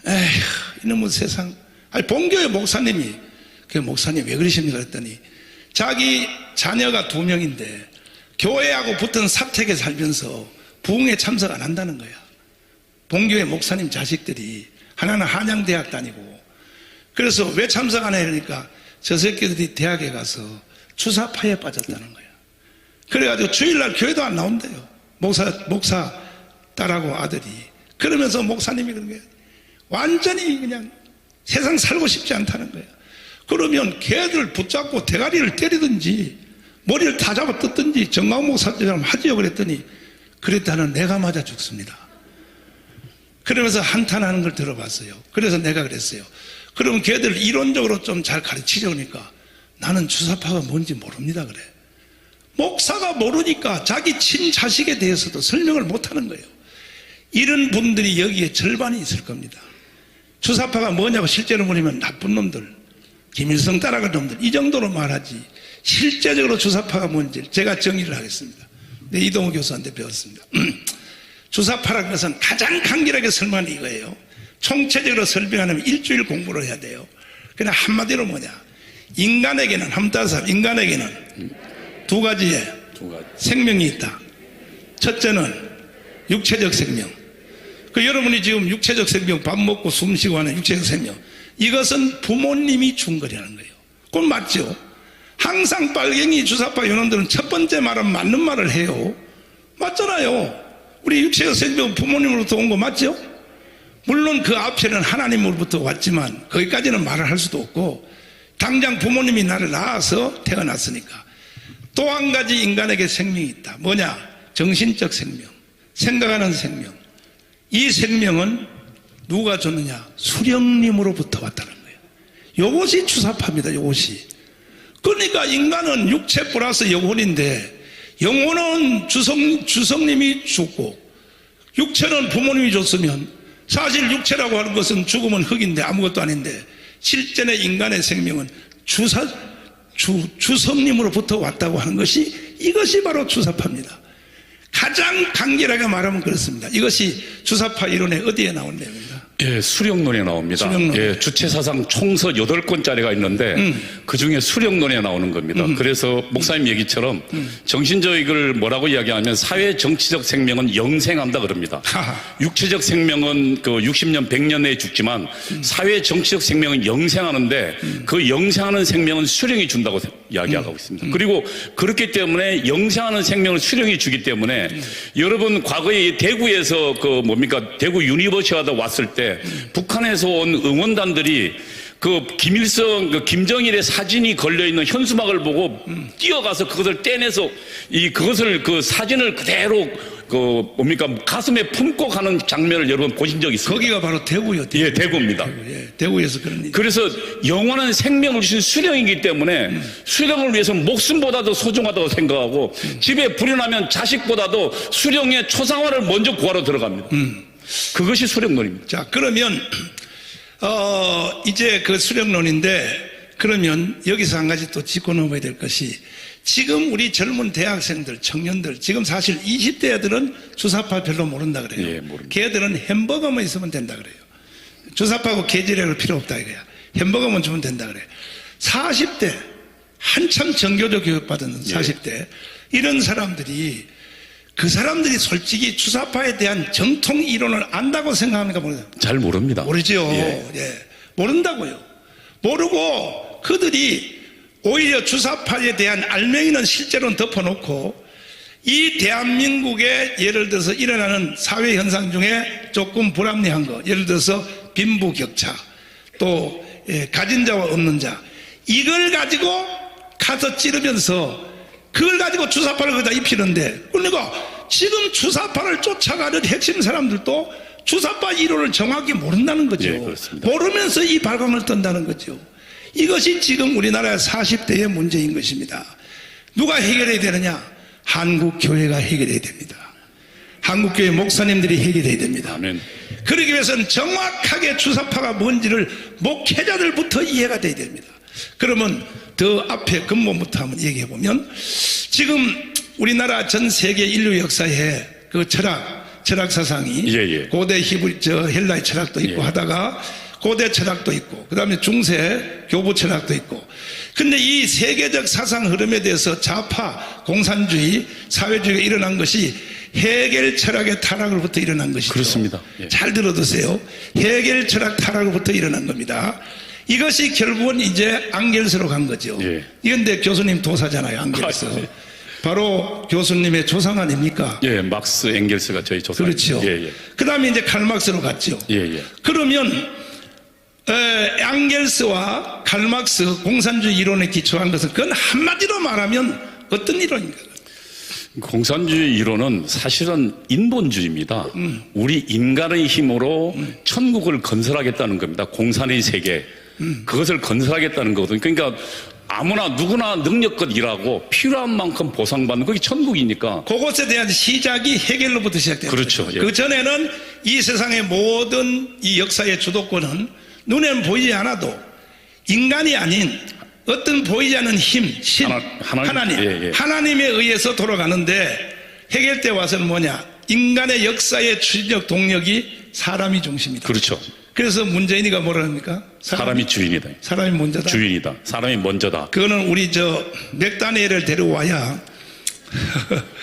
에휴, 이놈의 세상. 아니, 본교회 목사님이, 그 목사님 왜 그러십니까? 그랬더니 자기 자녀가 2명인데 교회하고 붙은 사택에 살면서 부흥회 참석 안 한다는 거야. 본교회 목사님 자식들이 하나는 한양대학 다니고. 그래서 왜 참석 안 해? 그러니까 저 새끼들이 대학에 가서 주사파에 빠졌다는 거야. 그래가지고 주일날 교회도 안 나온대요. 목사 딸하고 아들이. 그러면서 목사님이 그런 거야. 완전히 그냥 세상 살고 싶지 않다는 거야. 그러면 걔들 붙잡고 대가리를 때리든지 머리를 다 잡아 뜯든지 정강 목사처럼 하지요. 그랬더니 그랬다는 내가 맞아 죽습니다. 그러면서 한탄하는 걸 들어봤어요. 그래서 내가 그랬어요. 그럼 걔들 이론적으로 좀 잘 가르치죠. 그러니까 나는 주사파가 뭔지 모릅니다. 그래. 목사가 모르니까 자기 친자식에 대해서도 설명을 못하는 거예요. 이런 분들이 여기에 절반이 있을 겁니다. 주사파가 뭐냐고 실제로 물으면 나쁜 놈들, 김일성 따라갈 놈들, 이 정도로 말하지 실제적으로 주사파가 뭔지 제가 정의를 하겠습니다. 네, 이동호 교수한테 배웠습니다. 주사파라는 것은 가장 간결하게 설명하는 이거예요. 총체적으로 설명하려면 일주일 공부를 해야 돼요. 그냥 한마디로 뭐냐, 인간에게는 인간에게는 두 가지의 생명이 있다. 첫째는 육체적 생명. 여러분이 지금 육체적 생명, 밥 먹고 숨 쉬고 하는 육체적 생명, 이것은 부모님이 준 거라는 거예요. 그건 맞죠? 항상 빨갱이 주사파 연원들은 첫 번째 말은 맞는 말을 해요. 맞잖아요. 우리 육체적 생명은 부모님으로부터 온 거 맞죠? 물론 그 앞에는 하나님으로부터 왔지만 거기까지는 말을 할 수도 없고, 당장 부모님이 나를 낳아서 태어났으니까. 또 한 가지 인간에게 생명이 있다. 뭐냐? 정신적 생명, 생각하는 생명. 이 생명은 누가 줬느냐? 수령님으로부터 왔다는 거예요. 이것이 주사파입니다. 이것이. 그러니까 인간은 육체 플러스 영혼인데, 영혼은 주성님이 줬고 육체는 부모님이 줬으면, 사실 육체라고 하는 것은 죽으면 흙인데 아무것도 아닌데, 실제의 인간의 생명은 주성님으로부터 왔다고 하는 것이, 이것이 바로 주사파입니다. 가장 간결하게 말하면 그렇습니다. 이것이 주사파 이론의 어디에 나온 내용입니다. 예, 수령론에 나옵니다. 수령론. 예, 주체사상 총서 8권짜리가 있는데 그 중에 수령론에 나오는 겁니다. 그래서 목사님 얘기처럼 정신조익을 뭐라고 이야기하면 사회 정치적 생명은 영생한다 그럽니다. 하하. 육체적 생명은 그 60년, 100년 내에 죽지만 사회 정치적 생명은 영생하는데 그 영생하는 생명은 수령이 준다고 이야기하고 있습니다. 그리고 그렇기 때문에 영생하는 생명을 수령이 주기 때문에 여러분 과거에 대구에서 그 뭡니까 대구 유니버시아드 왔을 때 북한에서 온 응원단들이 그 김일성, 그 김정일의 사진이 걸려있는 현수막을 보고 뛰어가서 그것을 떼내서 그것을 그 사진을 그대로 그 뭡니까 가슴에 품고 가는 장면을 여러분 보신 적 있습니까? 거기가 바로 대구요. 대구. 예, 대구입니다. 예, 대구에서 그런 일. 그래서 영원한 생명을 주신 수령이기 때문에 수령을 위해서 목숨보다도 소중하다고 생각하고 집에 불이 나면 자식보다도 수령의 초상화를 먼저 구하러 들어갑니다. 그것이 수령론입니다. 자, 그러면, 이제 그 수령론인데, 그러면 여기서 한 가지 또 짚고 넘어야 될 것이, 지금 우리 젊은 대학생들, 청년들, 지금 사실 20대 애들은 주사파 별로 모른다 그래요. 예, 모릅니다. 걔들은 햄버거만 있으면 된다 그래요. 주사파하고 계절액을 필요 없다 이거야. 햄버거만 주면 된다 그래요. 40대, 한참 정교조 교육받은 40대, 이런 사람들이 그 사람들이 솔직히 주사파에 대한 정통 이론을 안다고 생각합니까? 모르죠. 잘 모릅니다. 모르죠. 예. 예. 모른다고요. 모르고 그들이 오히려 주사파에 대한 알맹이는 실제로는 덮어놓고 이 대한민국에 예를 들어서 일어나는 사회 현상 중에 조금 불합리한 거, 예를 들어서 빈부격차, 또 가진 자와 없는 자, 이걸 가지고 가서 찌르면서 그걸 가지고 주사파를 거기다 입히는데, 그러니까 지금 주사파를 쫓아가는 핵심 사람들도 주사파 이론을 정확히 모른다는 거죠. 예, 그렇습니다. 모르면서 이 발광을 떤다는 거죠. 이것이 지금 우리나라 40대의 문제인 것입니다. 누가 해결해야 되느냐? 한국교회가 해결해야 됩니다. 한국교회 목사님들이 해결해야 됩니다. 아멘. 그러기 위해서는 정확하게 주사파가 뭔지를 목회자들부터 이해가 돼야 됩니다. 그러면 더 앞에 근본부터 한번 얘기해 보면, 지금 우리나라 전 세계 인류 역사에 그 철학 사상이 고대 헬라의 철학도 있고 하다가 고대 철학도 있고 그다음에 중세 교부 철학도 있고, 근데 이 세계적 사상 흐름에 대해서 좌파 공산주의 사회주의가 일어난 것이 헤겔 철학의 타락으로부터 일어난 것이죠. 그렇습니다. 예. 잘 들어두세요. 헤겔 철학 타락으로부터 일어난 겁니다. 이것이 결국은 이제 앙겔스로 간 거죠. 예. 이건데 교수님 도사잖아요, 앙겔스. 아, 예. 바로 교수님의 조상 아닙니까? 예, 막스 앵겔스가 저희 조상. 그렇죠. 예, 예. 그 다음에 이제 칼막스로 갔죠. 예, 예. 그러면 앙겔스와 칼막스 공산주의 이론에 기초한 것은 그건 한마디로 말하면 어떤 이론입니까? 공산주의 이론은 사실은 인본주의입니다. 우리 인간의 힘으로 천국을 건설하겠다는 겁니다. 공산의 세계. 그것을 건설하겠다는 거거든요. 그러니까 아무나 누구나 능력껏 일하고 필요한 만큼 보상받는 그게 천국이니까. 그것에 대한 시작이 헤겔로부터 시작돼요. 그렇죠. 예. 그 전에는 이 세상의 모든 이 역사의 주도권은 눈에는 보이지 않아도 인간이 아닌 어떤 보이지 않는 힘, 신, 하나님, 예, 예. 하나님에 의해서 돌아가는데, 헤겔 때 와서는 뭐냐? 인간의 역사의 추진력 동력이 사람이 중심이다. 그렇죠. 그래서 문재인이가 뭐라 합니까? 사람이 주인이다. 사람이 먼저다. 주인이다. 사람이 먼저다. 그거는 우리 맥다니엘을 데려와야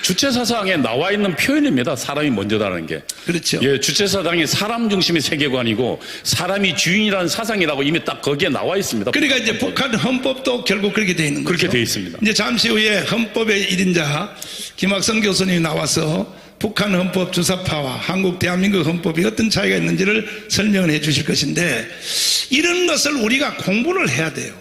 주체사상에 나와 있는 표현입니다. 사람이 먼저다라는 게. 그렇죠. 예, 주체사상이 사람 중심의 세계관이고 사람이 주인이라는 사상이라고 이미 딱 거기에 나와 있습니다. 그러니까 이제 북한 헌법도 결국 그렇게 돼 있는 거죠. 그렇게 돼 있습니다. 이제 잠시 후에 헌법의 1인자 김학성 교수님이 나와서 북한 헌법 주사파와 한국 대한민국 헌법이 어떤 차이가 있는지를 설명을 해 주실 것인데, 이런 것을 우리가 공부를 해야 돼요.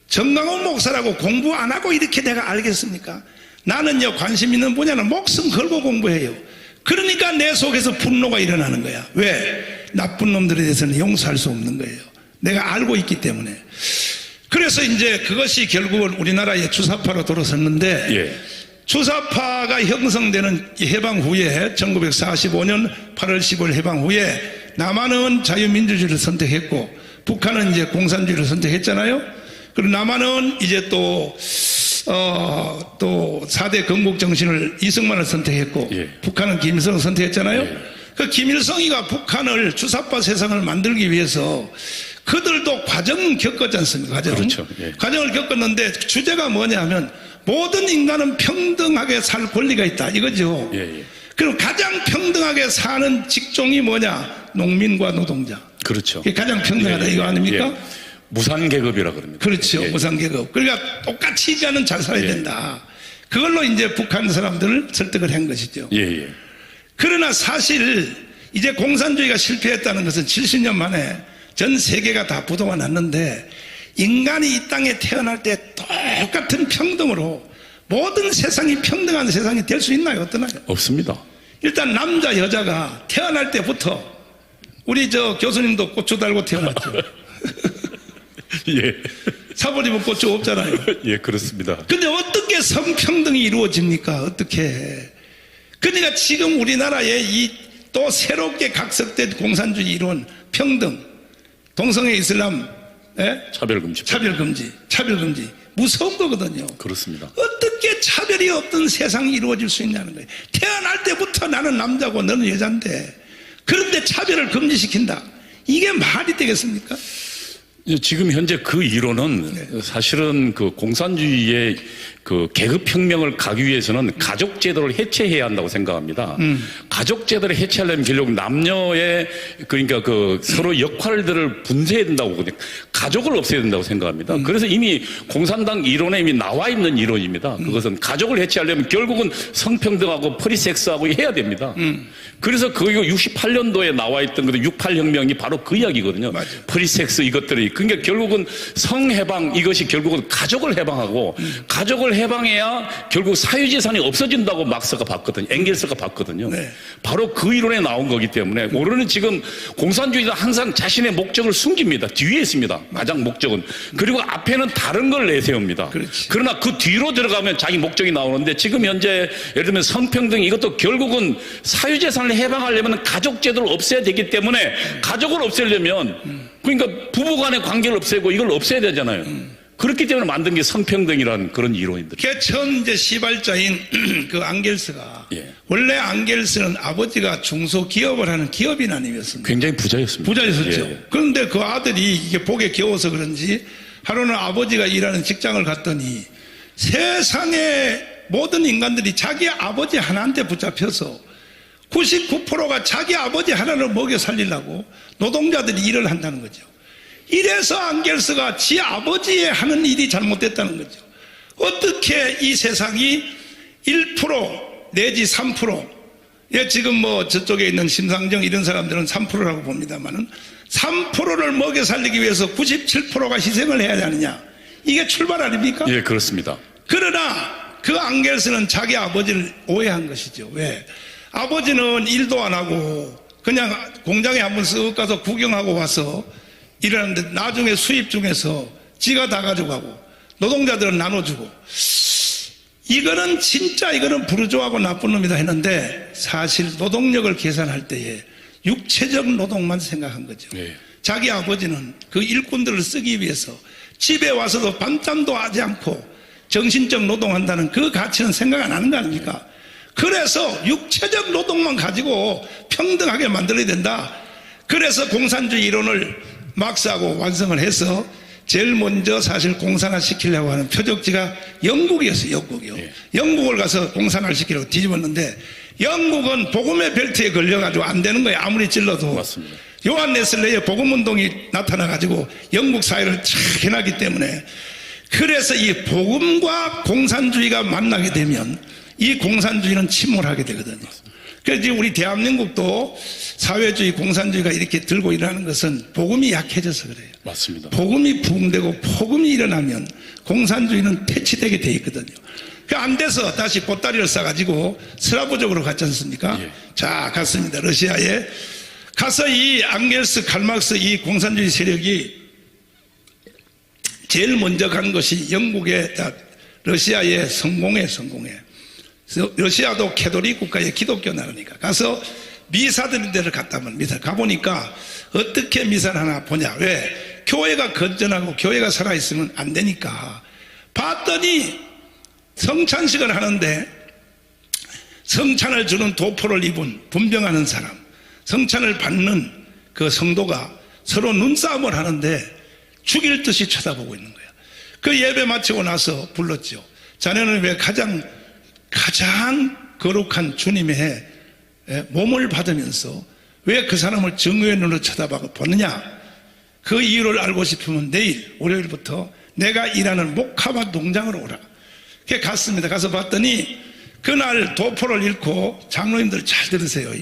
정강훈 목사라고 공부 안 하고 이렇게 내가 알겠습니까? 나는요, 관심 있는 분야는 목숨 걸고 공부해요. 그러니까 내 속에서 분노가 일어나는 거야. 왜? 나쁜 놈들에 대해서는 용서할 수 없는 거예요. 내가 알고 있기 때문에. 그래서 이제 그것이 결국은 우리나라의 주사파로 돌아섰는데, 예. 주사파가 형성되는 해방 후에 1945년 8월 15일 해방 후에 남한은 자유민주주의를 선택했고 북한은 이제 공산주의를 선택했잖아요. 그리고 남한은 이제 또 4대 건국 정신을 이승만을 선택했고 예. 북한은 김일성을 선택했잖아요. 예. 그 김일성이가 북한을 주사파 세상을 만들기 위해서 그들도 과정을 겪었지 않습니까? 과정. 그렇죠. 예. 과정을 겪었는데 주제가 뭐냐 하면 모든 인간은 평등하게 살 권리가 있다. 이거죠. 예, 예. 그리고 가장 평등하게 사는 직종이 뭐냐? 농민과 노동자. 그렇죠. 그게 가장 평등하다. 이거 아닙니까? 예. 무산계급이라 그럽니다. 그렇죠. 예. 무상계급. 그러니까 똑같이 인간은 잘 살아야 예. 된다. 그걸로 이제 북한 사람들을 설득을 한 것이죠. 예, 예. 그러나 사실 이제 공산주의가 실패했다는 것은 70년 만에 전 세계가 다 부도가 났는데 인간이 이 땅에 태어날 때 똑같은 평등으로 모든 세상이 평등한 세상이 될 수 있나요? 어떠나요? 없습니다. 일단 남자 여자가 태어날 때부터 우리 저 교수님도 고추 달고 태어났죠. 예. 사버리면 고추 없잖아요. 예, 그렇습니다. 근데 어떻게 성평등이 이루어집니까? 어떻게? 그러니까 지금 우리나라에 이 또 새롭게 각색된 공산주의 이론 평등, 동성애 이슬람, 예? 차별금지. 차별금지 무서운 거거든요. 그렇습니다. 어떻게 차별이 없던 세상이 이루어질 수 있냐는 거예요. 태어날 때부터 나는 남자고 너는 여잔데 그런데 차별을 금지시킨다. 이게 말이 되겠습니까? 지금 현재 그 이론은 사실은 그 공산주의의 그 계급혁명을 가기 위해서는 가족제도를 해체해야 한다고 생각합니다. 가족제도를 해체하려면 결국 남녀의 그러니까 그 서로 역할들을 분쇄해야 된다고 보거든요. 가족을 없애야 된다고 생각합니다. 그래서 이미 공산당 이론에 이미 나와 있는 이론입니다. 그것은 가족을 해체하려면 결국은 성평등하고 프리섹스하고 해야 됩니다. 그래서 그 68년도에 나와 있던 그 68혁명이 바로 그 이야기거든요. 맞아요. 프리섹스 이것들이. 그러니까 결국은 성해방 이것이 결국은 가족을 해방하고 가족을 해방해야 결국 사유재산이 없어진다고 막스가 봤거든요. 엥겔스가 봤거든요. 네. 바로 그 이론에 나온 거기 때문에 우리는 지금 공산주의는 항상 자신의 목적을 숨깁니다. 뒤에 있습니다. 가장 목적은. 그리고 앞에는 다른 걸 내세웁니다. 그렇지. 그러나 그 뒤로 들어가면 자기 목적이 나오는데 지금 현재 예를 들면 성평등 이것도 결국은 사유재산을 해방하려면 가족제도를 없애야 되기 때문에 가족을 없애려면 그러니까 부부간의 관계를 없애고 이걸 없애야 되잖아요. 그렇기 때문에 만든 게 성평등이라는 그런 이론인들. 그 처음 이제 시발자인 그 앙겔스가 예. 원래 앙겔스는 아버지가 중소기업을 하는 기업인 아니었습니까? 굉장히 부자였습니다. 부자였었죠. 예. 그런데 그 아들이 이게 복에 겨워서 그런지 하루는 아버지가 일하는 직장을 갔더니 세상의 모든 인간들이 자기 아버지 하나한테 붙잡혀서 99%가 자기 아버지 하나를 먹여 살리려고 노동자들이 일을 한다는 거죠. 이래서 앙겔스가 지 아버지의 하는 일이 잘못됐다는 거죠. 어떻게 이 세상이 1% 내지 3%, 예, 지금 뭐 저쪽에 있는 심상정 이런 사람들은 3%라고 봅니다만은 3%를 먹여 살리기 위해서 97%가 희생을 해야 하느냐. 이게 출발 아닙니까? 예, 그렇습니다. 그러나 그 앙겔스는 자기 아버지를 오해한 것이죠. 왜? 아버지는 일도 안 하고 그냥 공장에 한번 쓱 가서 구경하고 와서 일하는데 나중에 수입 중에서 지가 다 가져가고 노동자들은 나눠주고 이거는 진짜 이거는 부르주아하고 나쁜 놈이다 했는데 사실 노동력을 계산할 때에 육체적 노동만 생각한 거죠. 예. 자기 아버지는 그 일꾼들을 쓰기 위해서 집에 와서도 밤잠도 하지 않고 정신적 노동한다는 그 가치는 생각 안 하는 거 아닙니까? 그래서 육체적 노동만 가지고 평등하게 만들어야 된다. 그래서 공산주의 이론을 막스하고 완성을 해서 제일 먼저 사실 공산화 시키려고 하는 표적지가 영국이었어요. 영국이요. 예. 영국을 가서 공산화를 시키려고 뒤집었는데 영국은 복음의 벨트에 걸려가지고 안 되는 거예요. 아무리 찔러도. 맞습니다. 요한 네슬레의 복음운동이 나타나가지고 영국 사회를 착 해놨기 때문에 그래서 이 복음과 공산주의가 만나게 되면 이 공산주의는 침몰하게 되거든요. 그래서 지금 우리 대한민국도 사회주의, 공산주의가 이렇게 들고 일어나는 것은 복음이 약해져서 그래요. 맞습니다. 복음이 부흥되고 복음이 일어나면 공산주의는 퇴치되게 돼 있거든요. 그 안 돼서 다시 보따리를 싸가지고 스라브족으로 갔지 않습니까? 예. 자, 갔습니다. 러시아에. 가서 이 앙겔스, 칼막스 이 공산주의 세력이 제일 먼저 간 것이 영국의 러시아의 성공회. 러시아도 캐톨릭 국가의 기독교 나라니까 가서 미사 드린 데를 갔다면 미사 가보니까 어떻게 미사를 하나 보냐. 왜? 교회가 건전하고 교회가 살아있으면 안 되니까 봤더니 성찬식을 하는데 성찬을 주는 도포를 입은 분병하는 사람 성찬을 받는 그 성도가 서로 눈싸움을 하는데 죽일 듯이 쳐다보고 있는 거야. 그 예배 마치고 나서 불렀죠. 자네는 왜 가장 거룩한 주님의 몸을 받으면서 왜 그 사람을 정의의 눈으로 쳐다보느냐? 그 이유를 알고 싶으면 내일 월요일부터 내가 일하는 목화밭 농장으로 오라. 그게 갔습니다. 가서 봤더니 그날 도포를 입고, 장로님들 잘 들으세요.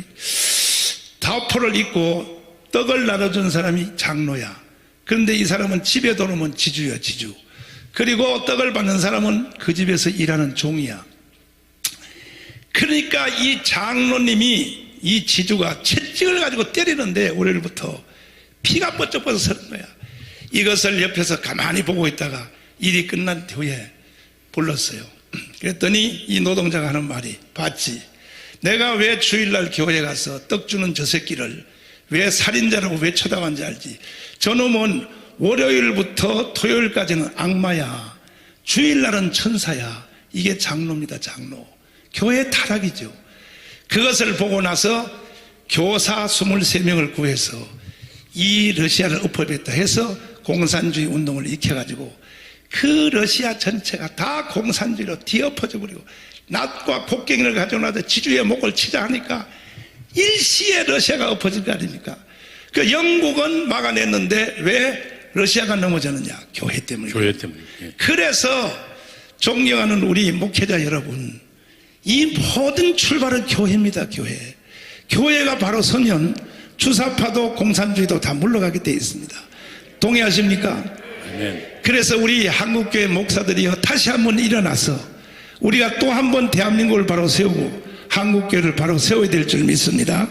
도포를 입고 떡을 나눠준 사람이 장로야. 그런데 이 사람은 집에 들어오면 지주야, 지주. 그리고 떡을 받는 사람은 그 집에서 일하는 종이야. 그러니까 이 장로님이, 이 지주가 채찍을 가지고 때리는데 월요일부터 피가 뻗쩍 서는 거야. 이것을 옆에서 가만히 보고 있다가 일이 끝난 후에 불렀어요. 그랬더니 이 노동자가 하는 말이, 봤지? 내가 왜 주일날 교회에 가서 떡 주는 저 새끼를 왜 살인자라고 왜 쳐다봤는지 알지? 저놈은 월요일부터 토요일까지는 악마야. 주일날은 천사야. 이게 장로입니다, 장로. 교회 타락이죠. 그것을 보고 나서 교사 23명을 구해서 이 러시아를 엎어냈다 해서 공산주의 운동을 일으켜가지고 그 러시아 전체가 다 공산주의로 뒤엎어져 버리고 낫과 곡괭이를 가져놔도 지주의 목을 치자 하니까 일시에 러시아가 엎어질 거 아닙니까? 그 영국은 막아냈는데 왜 러시아가 넘어졌느냐? 교회 때문에. 교회 때문에. 예. 그래서 존경하는 우리 목회자 여러분, 이 모든 출발은 교회입니다. 교회. 교회가 바로 서면 주사파도 공산주의도 다 물러가게 되어 있습니다. 동의하십니까? 아멘. 그래서 우리 한국교회 목사들이요, 다시 한번 일어나서 우리가 또 한 번 대한민국을 바로 세우고 한국교회를 바로 세워야 될 줄 믿습니다.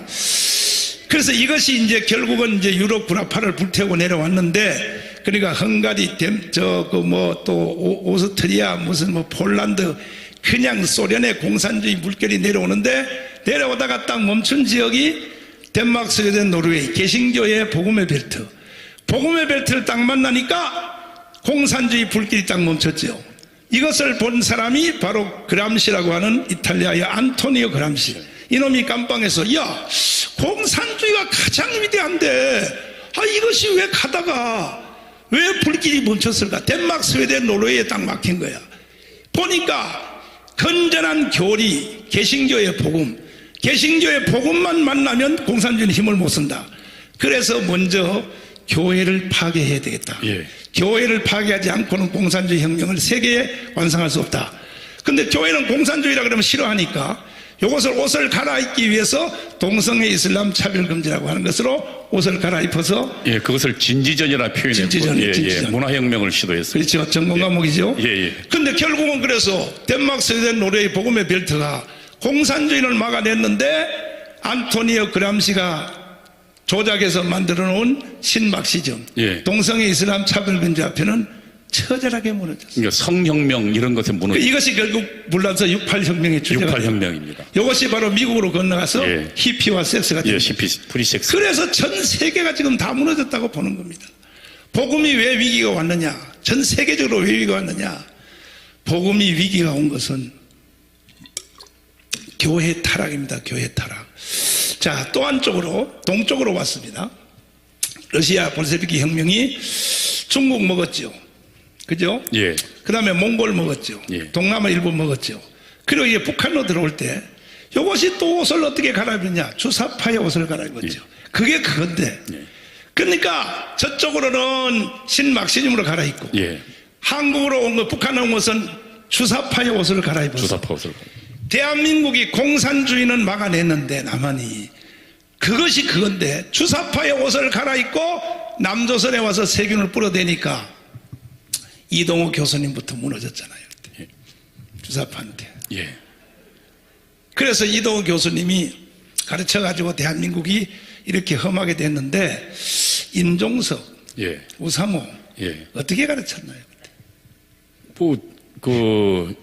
그래서 이것이 이제 결국은 이제 유럽 군화파를 불태우고 내려왔는데, 그러니까 헝가리, 또 오스트리아, 무슨 폴란드, 그냥 소련의 공산주의 물결이 내려오는데, 내려오다가 딱 멈춘 지역이 덴마크, 스웨덴, 노르웨이, 개신교의 복음의 벨트. 복음의 벨트를 딱 만나니까 공산주의 불길이 딱 멈췄죠. 이것을 본 사람이 바로 그람시라고 하는 이탈리아의 안토니오 그람시. 이놈이 깜빵에서, 야, 공산주의가 가장 위대한데 이것이 왜 가다가 왜 불길이 멈췄을까? 덴마크, 스웨덴, 노르웨이에 딱 막힌 거야. 보니까 건전한 교리, 개신교의 복음, 개신교의 복음만 만나면 공산주의는 힘을 못 쓴다. 그래서 먼저 교회를 파괴해야 되겠다. 예. 교회를 파괴하지 않고는 공산주의 혁명을 세계에 완성할 수 없다. 근데 교회는 공산주의라 그러면 싫어하니까 이것을 옷을 갈아입기 위해서 동성애 이슬람 차별금지라고 하는 것으로 옷을 갈아입어서, 예, 그것을 진지전이라 표현했고, 진지전. 예, 문화혁명을 시도했어요. 그렇죠. 전공 과목이죠. 예, 예. 근데 결국은 그래서 덴마크, 스웨덴, 노르웨이 복음의 벨트가 공산주의를 막아냈는데 안토니오 그람시가 조작해서 만들어 놓은 신막시즘, 예. 동성애 이슬람 차별금지 앞에는 처절하게 무너졌어요. 그러니까 성혁명 이런 것에 무너져. 이것이 결국 불란서 68혁명의 주제가 68혁명입니다. 이것이 바로 미국으로 건너가서 예. 히피와 섹스가 예, 됩니다. 프리섹스. 그래서 전 세계가 지금 다 무너졌다고 보는 겁니다. 복음이 왜 위기가 왔느냐? 전 세계적으로 왜 위기가 왔느냐? 복음이 위기가 온 것은 교회 타락입니다. 교회 타락. 자, 또 한쪽으로 동쪽으로 왔습니다. 러시아 볼셰비키 혁명이 중국 먹었죠. 그죠? 예. 그 다음에 몽골 먹었죠. 예. 동남아 일본 먹었죠. 그리고 이제 북한으로 들어올 때 이것이 또 옷을 어떻게 갈아입느냐? 주사파의 옷을 갈아입었죠. 그게 그건데. 예. 그러니까 저쪽으로는 신막시즘으로 갈아입고, 예. 한국으로 온 거, 북한에 온 것은 주사파의 옷을 갈아입었어요. 주사파 옷을. 대한민국이 공산주의는 막아냈는데 남한이, 그것이 그건데 주사파의 옷을 갈아입고 남조선에 와서 세균을 뿌려대니까 이동호 교수님부터 무너졌잖아요. 예. 주사파한테. 예. 그래서 이동호 교수님이 가르쳐가지고 대한민국이 이렇게 험하게 됐는데, 임종석, 예. 우상호, 예. 어떻게 가르쳤나요?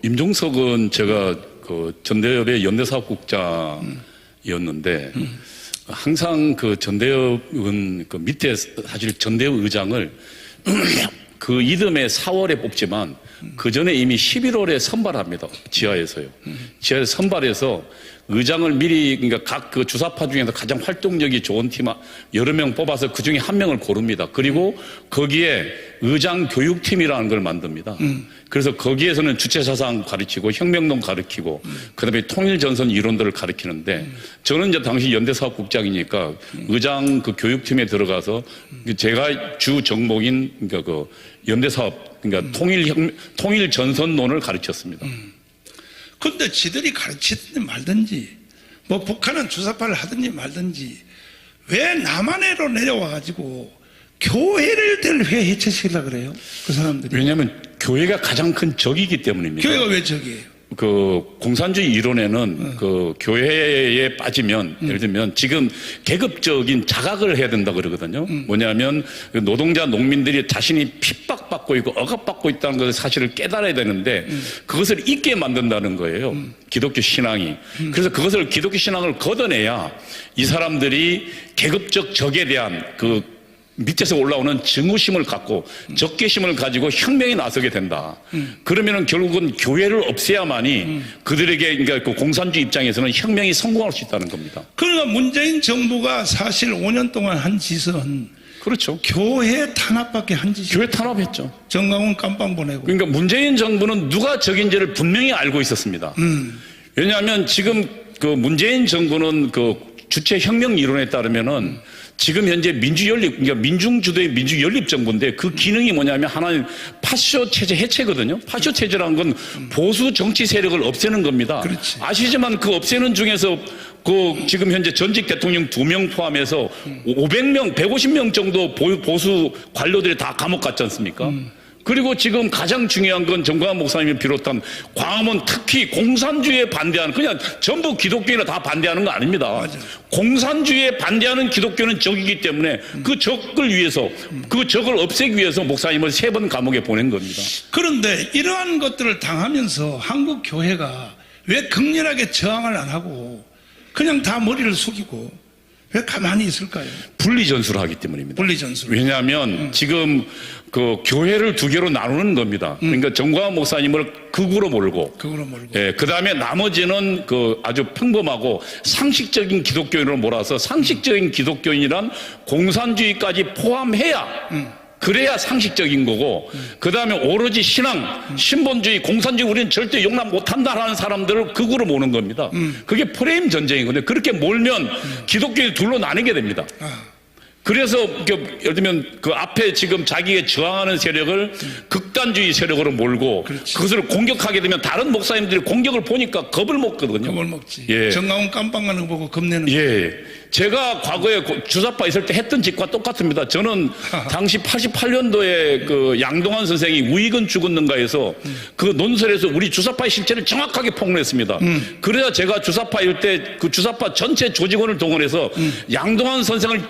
임종석은 제가 전대협의 연대사업국장이었는데, 항상 전대협은 밑에 사실 전대협 의장을 그 이듬해 4월에 뽑지만 그 전에 이미 11월에 선발합니다. 지하에서요. 지하에서 선발해서 의장을 미리 그러니까 각 그 주사파 중에서 가장 활동력이 좋은 팀 여러 명 뽑아서 그 중에 한 명을 고릅니다. 그리고 거기에 의장 교육팀이라는 걸 만듭니다. 그래서 거기에서는 주체사상 가르치고 혁명론 가르치고 그다음에 통일전선 이론들을 가르치는데 저는 이제 당시 연대사업국장이니까 의장 그 교육팀에 들어가서 제가 주 정목인 그러니까 그 연대사업 그러니까 통일전선론을 가르쳤습니다. 근데 지들이 가르치든지 말든지 뭐 북한은 주사파를 하든지 말든지 왜 남한으로 내려와가지고 교회를 왜 해체시키려고 그래요? 그 사람들이. 왜냐하면 교회가 가장 큰 적이기 때문입니다. 교회가 왜 적이에요? 그 공산주의 이론에는 그 교회에 빠지면 예를 들면 지금 계급적인 자각을 해야 된다 그러거든요. 뭐냐면 노동자 농민들이 자신이 핍박받고 있고 억압받고 있다는 것을 사실을 깨달아야 되는데 그것을 잊게 만든다는 거예요. 기독교 신앙이. 그래서 그것을 기독교 신앙을 걷어내야 이 사람들이 계급적 적에 대한 그 밑에서 올라오는 증오심을 갖고 적개심을 가지고 혁명에 나서게 된다. 그러면은 결국은 교회를 없애야만이 그들에게 그러니까 그 공산주의 입장에서는 혁명이 성공할 수 있다는 겁니다. 그러니까 문재인 정부가 사실 5년 동안 한 짓은 그렇죠. 교회 탄압밖에 한 짓이 교회 탄압했죠. 정강훈 깜빵 보내고. 그러니까 문재인 정부는 누가 적인지를 분명히 알고 있었습니다. 왜냐하면 지금 그 문재인 정부는 그 주체 혁명 이론에 따르면은 지금 현재 민주연립, 그러니까 민중주도의 민주연립정부인데 그 기능이 뭐냐면 하나는 파쇼 체제 해체거든요. 파쇼 체제라는 건 보수 정치 세력을 없애는 겁니다. 그렇지. 아시지만 그 없애는 중에서 그 지금 현재 전직 대통령 2명 포함해서 500명, 150명 정도 보수 관료들이 다 감옥 갔지 않습니까? 그리고 지금 가장 중요한 건 정광훈 목사님을 비롯한 광화문 특히 공산주의에 반대하는 그냥 전부 기독교인이 다 반대하는 거 아닙니다. 맞아요. 공산주의에 반대하는 기독교는 적이기 때문에 그 적을 위해서 그 적을 없애기 위해서 목사님을 3번 감옥에 보낸 겁니다. 그런데 이러한 것들을 당하면서 한국 교회가 왜 극렬하게 저항을 안 하고 그냥 다 머리를 숙이고 왜 가만히 있을까요? 분리전술을 하기 때문입니다. 분리전술. 왜냐하면 지금 그 교회를 2개로 나누는 겁니다. 그러니까 정광훈 목사님을 극으로 몰고, 그거로 몰고. 예, 그 다음에 나머지는 그 아주 평범하고 상식적인 기독교인으로 몰아서 상식적인 기독교인이란 공산주의까지 포함해야 그래야 상식적인 거고 그 다음에 오로지 신앙, 신본주의, 공산주의 우리는 절대 용납 못한다라는 사람들을 극으로 모는 겁니다. 그게 프레임 전쟁이거든요. 그렇게 몰면 기독교인이 둘로 나뉘게 됩니다. 그래서 예를 들면 그 앞에 지금 자기가 저항하는 세력을 극단주의 세력으로 몰고 그렇지. 그것을 공격하게 되면 다른 목사님들이 공격을 보니까 겁을 먹거든요. 그걸 먹지. 예. 정강훈 깜빵 가는 거 보고 겁내는 거. 예. 제가 과거에 주사파 있을 때 했던 짓과 똑같습니다. 저는 당시 88년도에 그 양동환 선생이 우익은 죽었는가에서 그 논설에서 우리 주사파의 실체를 정확하게 폭로했습니다. 그래야 제가 주사파일 때 그 주사파 전체 조직원을 동원해서 양동환 선생을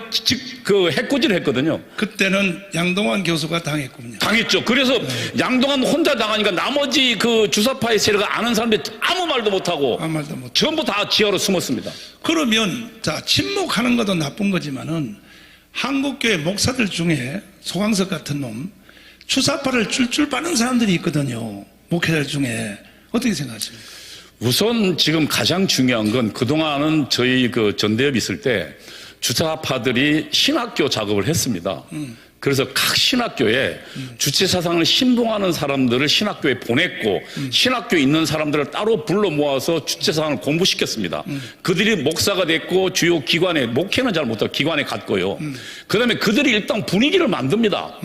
그 해코지를 했거든요. 그때는 양동환 교수가 당했군요. 당했죠. 그래서 양동환 혼자 당하니까 나머지 그 주사파의 세력을 아는 사람들이 아무 말도 못하고 아무 말도 못. 전부 다 지하로 숨었습니다. 그러면 자 침묵하는 것도 나쁜 거지만은 한국교회 목사들 중에 소강석 같은 놈 주사파를 줄줄 빠는 사람들이 있거든요. 목회자들 중에 어떻게 생각하십니까? 우선 지금 가장 중요한 건 그동안은 저희 그 전대협 있을 때 주사파들이 신학교 작업을 했습니다. 그래서 각 신학교에 주체 사상을 신봉하는 사람들을 신학교에 보냈고 신학교에 있는 사람들을 따로 불러 모아서 주체 사상을 공부시켰습니다. 그들이 목사가 됐고 주요 기관에 목회는 잘 못하고 기관에 갔고요. 그다음에 그들이 일단 분위기를 만듭니다.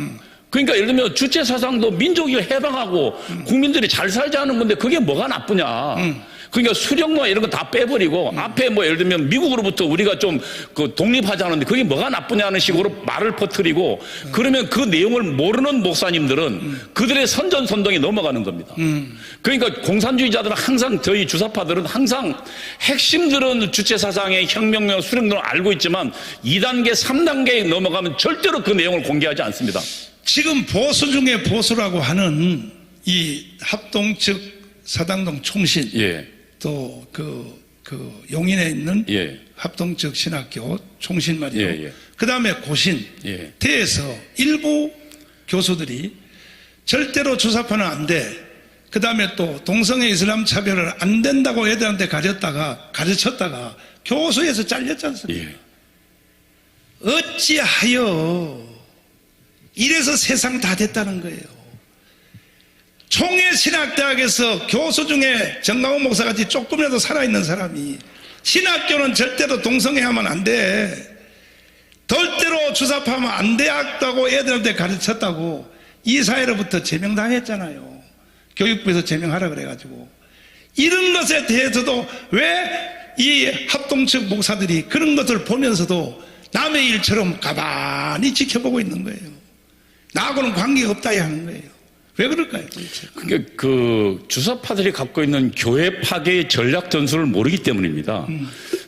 그러니까 예를 들면 주체 사상도 민족이 해방하고 국민들이 잘 살자는 건데 그게 뭐가 나쁘냐. 그러니까 수령과 이런 거 다 빼버리고 앞에 뭐 예를 들면 미국으로부터 우리가 좀 그 독립하자는데 그게 뭐가 나쁘냐는 식으로 말을 퍼뜨리고 그러면 그 내용을 모르는 목사님들은 그들의 선전선동에 넘어가는 겁니다. 그러니까 공산주의자들은 항상 저희 주사파들은 항상 핵심들은 주체 사상의 혁명과 수령론을 알고 있지만 2단계, 3단계에 넘어가면 절대로 그 내용을 공개하지 않습니다. 지금 보수 중에 보수라고 하는 이 합동측 사당동 총신 예. 또 용인에 있는 예. 합동측 신학교 총신 말이에요. 예, 예. 그 다음에 고신 예. 대에서 일부 교수들이 절대로 주사파는 안 돼. 그 다음에 또 동성애 이슬람 차별을 안 된다고 애들한테 가르쳤다가 교수에서 잘렸지 않습니까? 예. 어찌하여 이래서 세상 다 됐다는 거예요. 총회신학대학에서 교수 중에 정강훈 목사같이 조금이라도 살아있는 사람이 신학교는 절대로 동성애하면 안 돼, 절대로 주사파하면 안 되었다고 애들한테 가르쳤다고 이사회로부터 제명당했잖아요. 교육부에서 제명하라 그래가지고. 이런 것에 대해서도 왜 이 합동측 목사들이 그런 것을 보면서도 남의 일처럼 가만히 지켜보고 있는 거예요. 나하고는 관계가 없다 하는 거예요. 왜 그럴까요? 도대체? 그러니까 그 주사파들이 갖고 있는 교회 파괴의 전략 전술을 모르기 때문입니다.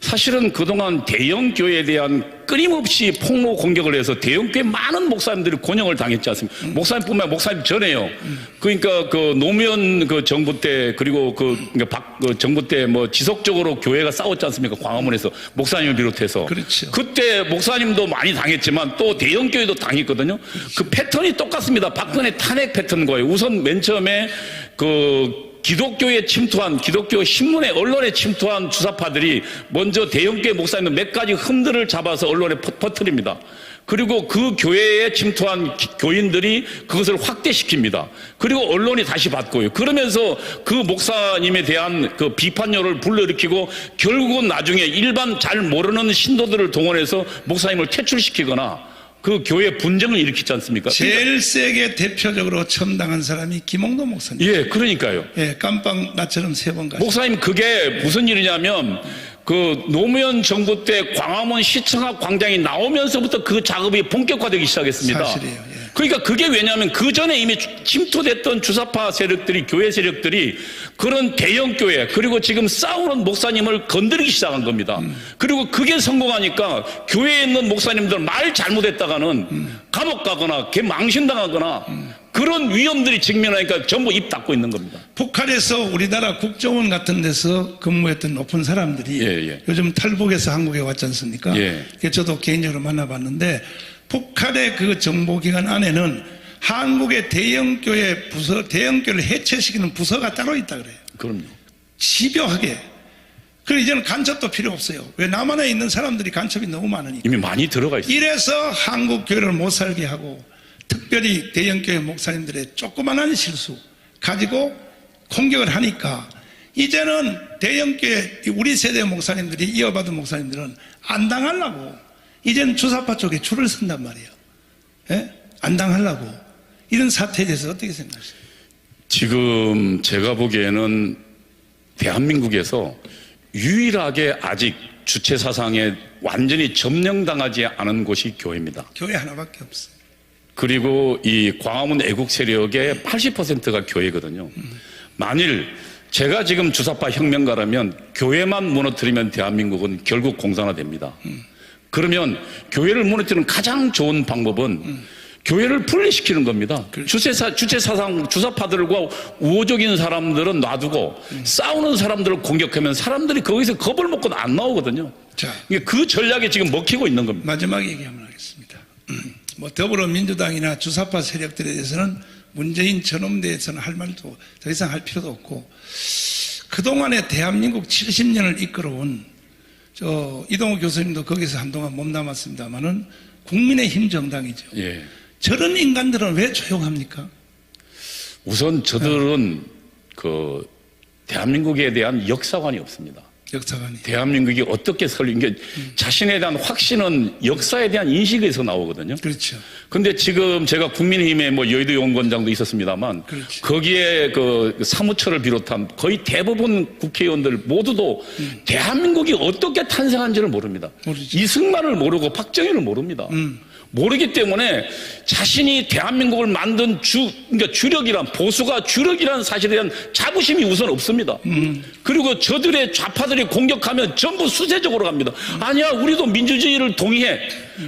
사실은 그동안 대형 교회에 대한 끊임없이 폭로 공격을 해서 대형 교회 많은 목사님들이 곤욕을 당했지 않습니까? 목사님뿐만 아니라 목사님 전에요. 그러니까 그 노무현 그 정부 때 그리고 그 정부 때 뭐 지속적으로 교회가 싸웠지 않습니까? 광화문에서 목사님을 비롯해서. 그렇죠. 그때 목사님도 많이 당했지만 또 대형 교회도 당했거든요. 그 패턴이 똑같습니다. 박근혜 탄핵 패턴과요. 우선 맨 처음에 그 기독교에 침투한, 기독교 신문에 언론에 침투한 주사파들이 먼저 대형교회 목사님들 몇 가지 흠들을 잡아서 언론에 퍼뜨립니다. 그리고 그 교회에 침투한 교인들이 그것을 확대시킵니다. 그리고 언론이 다시 받고요. 그러면서 그 목사님에 대한 그 비판열을 불러일으키고 결국은 나중에 일반 잘 모르는 신도들을 동원해서 목사님을 퇴출시키거나 그 교회 분쟁을 일으키지 않습니까? 제일 세게 대표적으로 처음 당한 사람이 김홍도 목사님. 예, 그러니까요. 예, 깜빵 나처럼 3번 가셨어요. 목사님, 그게 무슨 일이냐면 그 노무현 정부 때 광화문 시청 앞 광장이 나오면서부터 그 작업이 본격화되기 시작했습니다. 사실이에요. 예. 그러니까 그게 왜냐하면 그 전에 이미 침투됐던 주사파 세력들이, 교회 세력들이 그런 대형 교회 그리고 지금 싸우는 목사님을 건드리기 시작한 겁니다. 그리고 그게 성공하니까 교회에 있는 목사님들 말 잘못했다가는 감옥 가거나 걔 망신당하거나 그런 위험들이 직면하니까 전부 입 닫고 있는 겁니다. 북한에서 우리나라 국정원 같은 데서 근무했던 높은 사람들이 예. 요즘 탈북해서 한국에 왔지 않습니까? 예. 저도 개인적으로 만나봤는데 북한의 그 정보기관 안에는 한국의 대형교회 부서, 대형교회를 해체시키는 부서가 따로 있다 그래요. 그럼요. 집요하게. 그리고 이제는 간첩도 필요 없어요. 왜 남한에 있는 사람들이 간첩이 너무 많으니까. 이미 많이 들어가 있어요. 이래서 한국 교회를 못 살게 하고 특별히 대형교회 목사님들의 조그만한 실수 가지고 공격을 하니까 이제는 대형교회 우리 세대 목사님들이 이어받은 목사님들은 안 당하려고 이제는 주사파 쪽에 줄을 선단 말이에요. 예? 안 당하려고. 이런 사태에 대해서 어떻게 생각하세요? 지금 제가 보기에는 대한민국에서 유일하게 아직 주체 사상에 완전히 점령당하지 않은 곳이 교회입니다. 교회 하나밖에 없어요. 그리고 이 광화문 애국 세력의 80%가 교회거든요. 만일 제가 지금 주사파 혁명가라면 교회만 무너뜨리면 대한민국은 결국 공산화됩니다. 그러면 교회를 무너뜨리는 가장 좋은 방법은 교회를 분리시키는 겁니다. 주체 사상 주사파들과 우호적인 사람들은 놔두고 싸우는 사람들을 공격하면 사람들이 거기서 겁을 먹고 안 나오거든요. 자, 그 전략이 지금 먹히고 있는 겁니다. 마지막 얘기 한번 하겠습니다. 뭐 더불어민주당이나 주사파 세력들에 대해서는 문재인 저놈에 대해서는 할 말도 더 이상 할 필요도 없고 그동안에 대한민국 70년을 이끌어온 이동호 교수님도 거기서 한동안 몸담았습니다만은 국민의힘 정당이죠. 예. 저런 인간들은 왜 조용합니까? 우선 저들은 그 대한민국에 대한 역사관이 없습니다. 역사관이. 대한민국이 어떻게 게 자신에 대한 확신은 역사에 대한 인식에서 나오거든요. 그렇죠. 근데 지금 제가 국민의힘에 뭐 여의도 용원장도 있었습니다만 그렇죠. 거기에 그 사무처를 비롯한 거의 대부분 국회의원들 모두도 대한민국이 어떻게 탄생한지를 모릅니다. 모르죠. 이승만을 모르고 박정희를 모릅니다. 모르기 때문에 자신이 대한민국을 만든 그러니까 주력이란 보수가 주력이라는 사실에 대한 자부심이 우선 없습니다. 그리고 저들의 좌파들이 공격하면 전부 수세적으로 갑니다. 아니야, 우리도 민주주의를 동의해.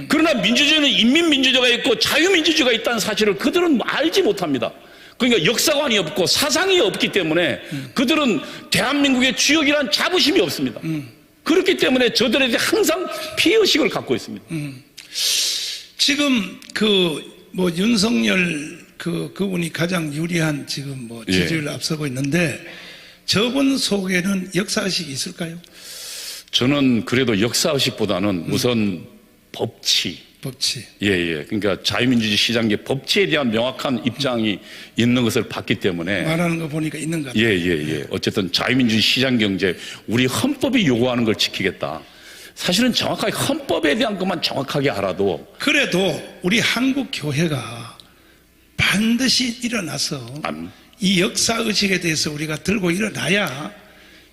그러나 민주주의는 인민민주주의가 있고 자유민주주의가 있다는 사실을 그들은 알지 못합니다. 그러니까 역사관이 없고 사상이 없기 때문에 그들은 대한민국의 주역이란 자부심이 없습니다. 그렇기 때문에 저들에게 항상 피해의식을 갖고 있습니다. 지금 윤석열 그분이 가장 유리한 지금 뭐 예. 지지율을 앞서고 있는데 저분 속에는 역사의식이 있을까요? 저는 그래도 역사의식보다는 우선 법치. 예. 그러니까 자유민주주의 시장의 법치에 대한 명확한 입장이 있는 것을 봤기 때문에. 말하는 거 보니까 있는 것 같아요. 예. 어쨌든 자유민주주의 시장 경제, 우리 헌법이 요구하는 걸 지키겠다. 사실은 정확하게 헌법에 대한 것만 정확하게 알아도. 그래도 우리 한국 교회가 반드시 일어나서 이 역사의식에 대해서 우리가 들고 일어나야